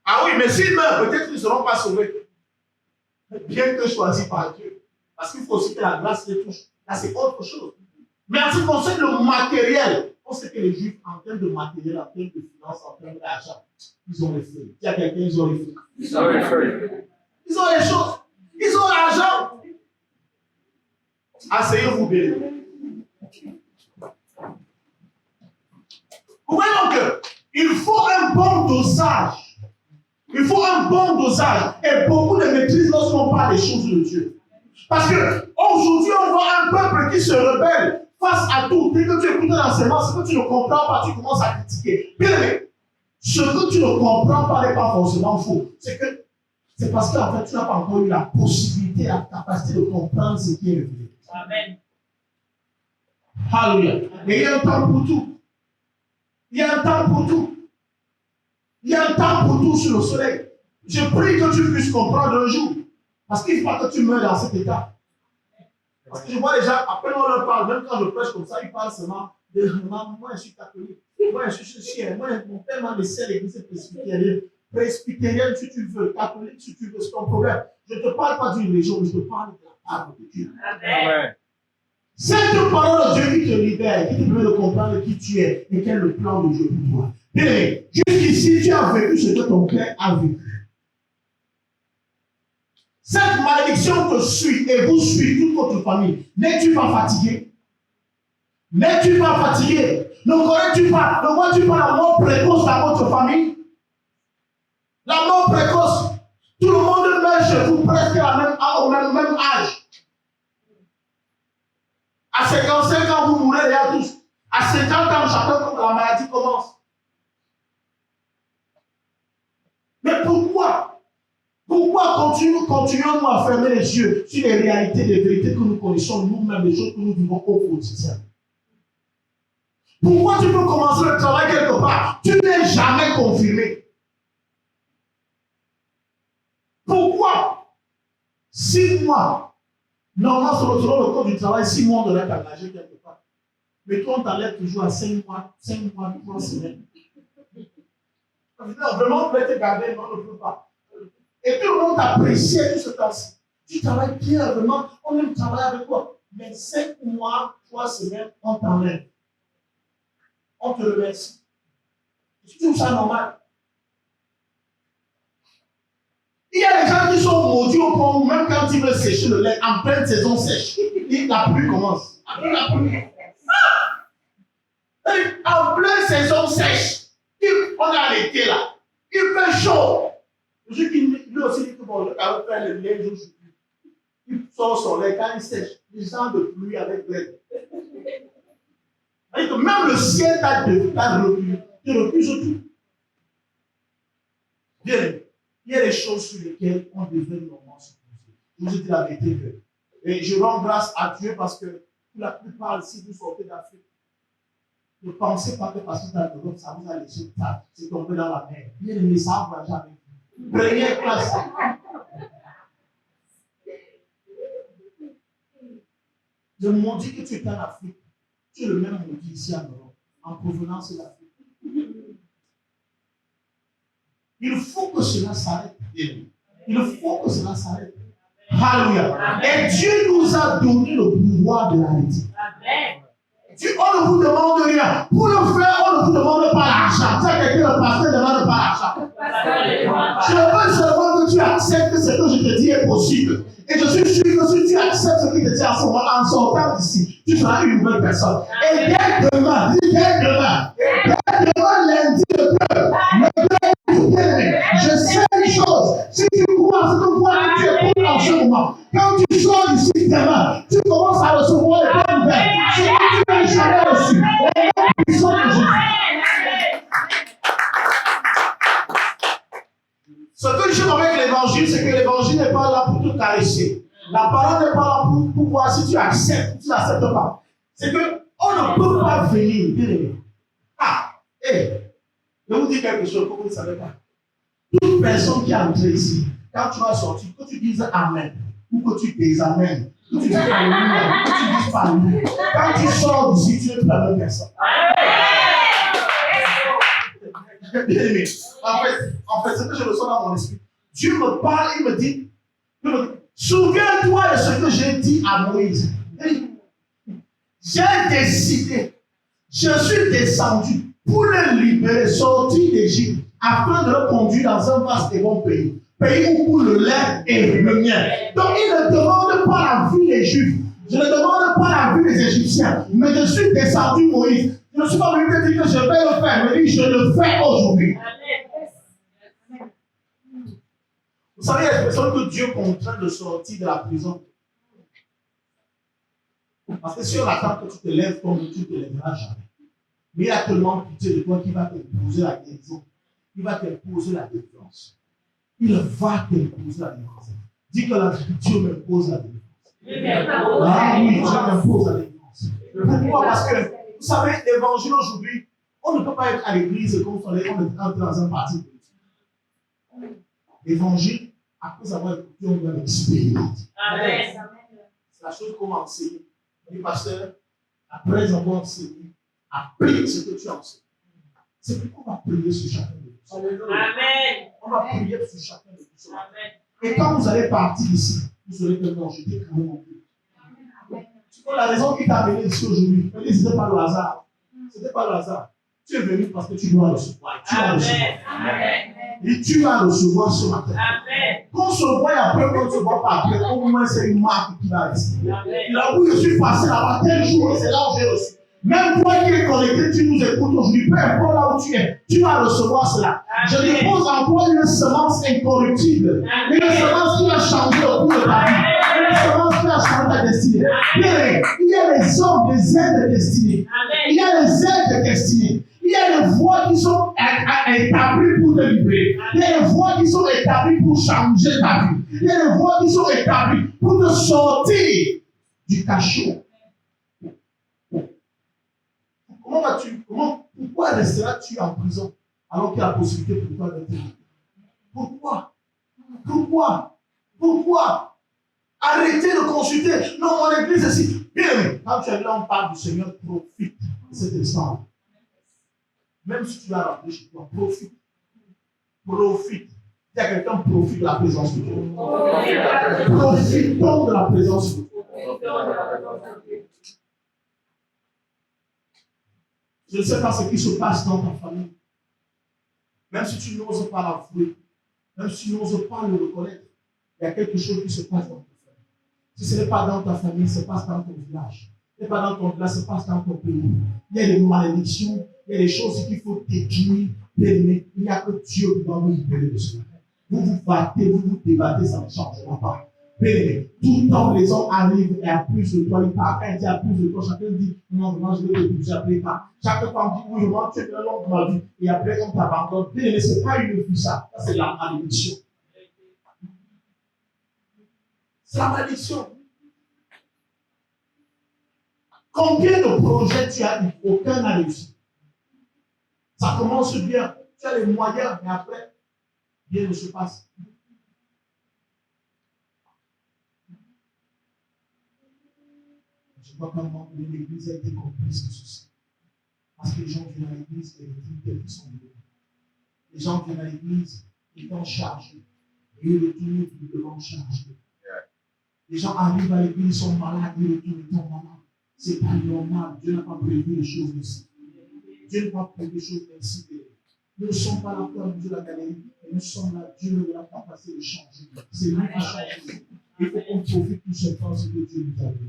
Ah oui, mais s'ils meurent, peut-être qu'ils ne seront pas sauvés. Bien que choisis par Dieu. Parce qu'il faut aussi que la grâce les touche. Là, c'est autre chose. Mais en ce qui concerne le matériel, on sait que les Juifs, en termes de matériel, en termes de finances, en termes d'argent, ils ont les feuilles. Il y a quelqu'un, ils ont les feuilles. Ils ont les feuilles. Ils ont les choses. Ils ont l'argent. Asseyez-vous bien. Vous voyez donc qu'il faut un bon dosage. Il faut un bon dosage et beaucoup de maîtrise lorsqu'on parle des choses de Dieu. Parce qu'aujourd'hui, on voit un peuple qui se rebelle face à tout. Dès que tu écoutes l'enseignement, ce que tu ne comprends pas, tu commences à critiquer. Bien aimé, ce que tu ne comprends pas n'est pas forcément faux. C'est parce qu'en fait, tu n'as pas encore eu la possibilité, la capacité de comprendre ce qui est révélé. Amen. Alléluia. Mais il y a un temps pour tout. Il y a un temps pour tout. Il y a un temps pour tout sur le soleil. Je prie que tu puisses comprendre un jour. Parce qu'il ne faut pas que tu meurs dans cet état. Parce que je vois les gens, après on leur parle, même quand je prêche comme ça, ils parlent seulement de moi je suis catholique, moi je suis ceci, moi mon père m'a laissé à l'église presbytérienne si tu veux, catholique si tu veux, c'est ton problème. Je ne te parle pas d'une religion, mais je te parle de la parole de Dieu. Amen. Cette parole de Dieu qui te libère, qui te permet de comprendre qui tu es et quel est le plan de Dieu pour toi. Et jusqu'ici, tu as vécu ce que ton père a vécu. Cette malédiction te suit et vous suit toute votre famille. N'es-tu pas fatigué? N'es-tu pas fatigué? Ne connais-tu pas? Ne vois-tu pas la mort précoce dans votre famille? La mort précoce. Tout le monde meurt chez vous presque au même âge. ans, j'attends que la maladie commence. Mais pourquoi? Pourquoi continuons-nous à fermer les yeux sur les réalités, les vérités que nous connaissons nous-mêmes, les choses que nous vivons au quotidien? Pourquoi tu peux commencer le travail quelque part? Tu n'es jamais confirmé. Pourquoi? 6 mois. Normalement, selon le code du travail, 6 mois, on devrait t'engager quelque part. Mais toi, on t'enlève toujours à 5 mois, 3 semaines. Non, vraiment, on peut te garder, mais on ne peut pas. Et tout le monde t'apprécie tout ce temps-ci. Tu travailles bien, vraiment, on aime travailler avec toi. Mais 5 mois, 3 semaines, on t'enlève. On te remercie. Tu trouves ça normal? Il y a des gens qui sont maudits au point où même quand ils veulent sécher le lait en pleine saison sèche, la pluie commence. La pluie. En pleine saison sèche, on a l'été là, il fait chaud. Lui aussi dit que bon, le carreau fait le lait aujourd'hui. Il sort son lait quand il sèche, les gens de pluie avec l'aide. Même le ciel t'a refusé tout. Bien, il y a des choses sur lesquelles on devrait normalement se poser. Je vous ai dit la vérité. Et je rends grâce à Dieu parce que pour la plupart, si vous sortez d'Afrique, ne pensez pas que parce que vous êtes en Europe, ça vous a laissé tard, c'est tombé dans la mer. Bien aimé, ça ne va jamais. Première classe. Je me dis que tu es en Afrique. Tu es le même maudit ici en Europe, en provenance de l'Afrique. Il faut que cela s'arrête. Il faut que cela s'arrête. Alléluia. Et Dieu nous a donné le pouvoir de l'arrêter. On ne vous demande rien. Pour le faire, on ne vous demande pas l'argent. Tu as quelqu'un, le pasteur ne demande pas l'argent. Je veux seulement que tu acceptes ce que je te dis est possible. Et je suis sûr que si tu acceptes ce qu'il te dit en ce moment, en sortant d'ici, tu seras une nouvelle personne. Et dès demain, lundi de Dieu, je sais une chose. Si tu commences à voir que tu es bon en ce moment, quand tu sors d'ici demain, tu commences à recevoir les bonnes nouvelles. Ce que tu n'as jamais reçu. Et la puissance de Jésus. Ce que j'aime avec l'évangile, c'est que l'évangile n'est pas là pour te caresser. La parole n'est pas là pour voir si tu acceptes ou tu n'acceptes pas. C'est qu'on ne peut pas venir, bien aimé. Je vous dis quelque chose que vous ne savez pas. Toute personne qui est entrée ici, quand tu vas sortir, que tu dises Amen, ou que tu désamènes, que tu dises Alléluia, que tu dises pas lui. Quand tu sors d'ici, tu n'es plus la même personne. Bien aimé. En fait, ce que je ressens dans mon esprit, Dieu me parle, il me dit, souviens-toi de ce que j'ai dit à Moïse. J'ai décidé, je suis descendu pour le libérer, sortir d'Égypte, afin de le conduire dans un vaste et bon pays où coule le lait et le miel. Donc il ne demande pas la vie des Juifs, je ne demande pas la vie des Égyptiens, mais je suis descendu Moïse. Je ne suis pas venu te dire que je vais le faire, mais je le fais aujourd'hui. Vous savez, il y a des personnes que Dieu contraint de sortir de la prison. Parce que si on attend que tu te lèves comme tu ne te lèveras jamais. Mais il a tellement pitié de toi qu'il va t'imposer la guérison. Il va t'imposer la délivrance. Il va t'imposer la délivrance. Dis que Dieu m'impose la délivrance. Ah oui, Dieu m'impose la délivrance. Pourquoi? Parce que, vous savez, l'évangile aujourd'hui, on ne peut pas être à l'église comme on est entré dans un parti politique. L'évangile, après avoir écouté, on doit l'expérimenter. C'est la chose qu'on m'a enseigné. Les pasteurs, après avoir enseigné, applique ce que tu as enseigné. C'est pourquoi on va prier sur chacun de nous. Amen. On va prier sur chacun de nous. Amen. Et quand vous allez partir d'ici, vous serez que non, j'étais quand même en Dieu. La raison qui t'a amené ici aujourd'hui, ce n'était pas le hasard. Ce n'était pas le hasard. Tu es venu parce que tu dois recevoir. Tu vas recevoir. Et tu vas recevoir ce matin. Qu'on se voit après, qu'on ne se voit pas après, au moins c'est une marque qui va rester. Là où je suis passé là-bas, tel jour, c'est là où j'ai reçu. Même toi qui es connecté, tu nous écoutes aujourd'hui, peu importe là où tu es, tu vas recevoir cela. Je dépose en toi une semence incorruptible, une semence qui va changer le cours de ta vie, une semence qui va à changer ta destinée. Bien, il y a les hommes, les aides destinés. Il y a les aides destinés. Il y a les voies qui sont établies pour te libérer. Il y a les voies qui sont établies pour changer ta vie. Il y a les voies qui sont établies pour te sortir du cachot. Comment vas-tu? Pourquoi resteras-tu en prison alors qu'il y a la possibilité pour toi d'être libre? Pourquoi? Arrêtez de consulter. Non, mon église est ici. Bien, quand tu es là, on parle du Seigneur, profite de cet instant. Même si tu l'as rappelé chez toi, profite. Il y a quelqu'un qui profite de la présence de Dieu. Profitons de la présence de Dieu. Je ne sais pas ce qui se passe dans ta famille. Même si tu n'oses pas l'avouer, même si tu n'oses pas le reconnaître, il y a quelque chose qui se passe dans ta famille. Si ce n'est pas dans ta famille, ça se passe dans ton village. Ce n'est pas dans ton village, ça se passe dans ton pays. Il y a des malédictions, il y a des choses qu'il faut détruire. Il n'y a que Dieu qui va vous libérer de cela. Vous vous battez, vous vous débattez, ça ne changera pas. Bien, tout le temps, les hommes arrivent et accusent de toi. Ils parlent, quand ils disent accusent de toi, chacun dit non, vraiment, je vais te j'appelle pas. Chacun dit oui, moi, tu es le long de ma vie. Et après, on t'abandonne. Bien, ce n'est pas une vie, ça. Ça, c'est la malédiction. C'est la malédiction. Combien de projets tu as eu? Aucun n'a réussi. Ça commence bien. Tu as les moyens, mais après, rien ne se passe. Je vois qu'à un moment donné, l'église a été complice de ceci. Parce que les gens viennent à l'église et les tributaires qui sont venus. Les gens viennent à l'église étant chargés. Et ils retournent devant chargés. Les gens arrivent à l'église, ils sont malades, ils retournent étant malades. Ce n'est pas normal. Dieu n'a pas prévu les choses ainsi. Dieu n'a pas prévu les choses ainsi. Nous ne sommes pas là pour amuser la galerie, mais nous sommes là, Dieu n'a pas capacité de changer. C'est lui qui change. Il faut qu'on profite tout ce temps, ce que Dieu nous a donné.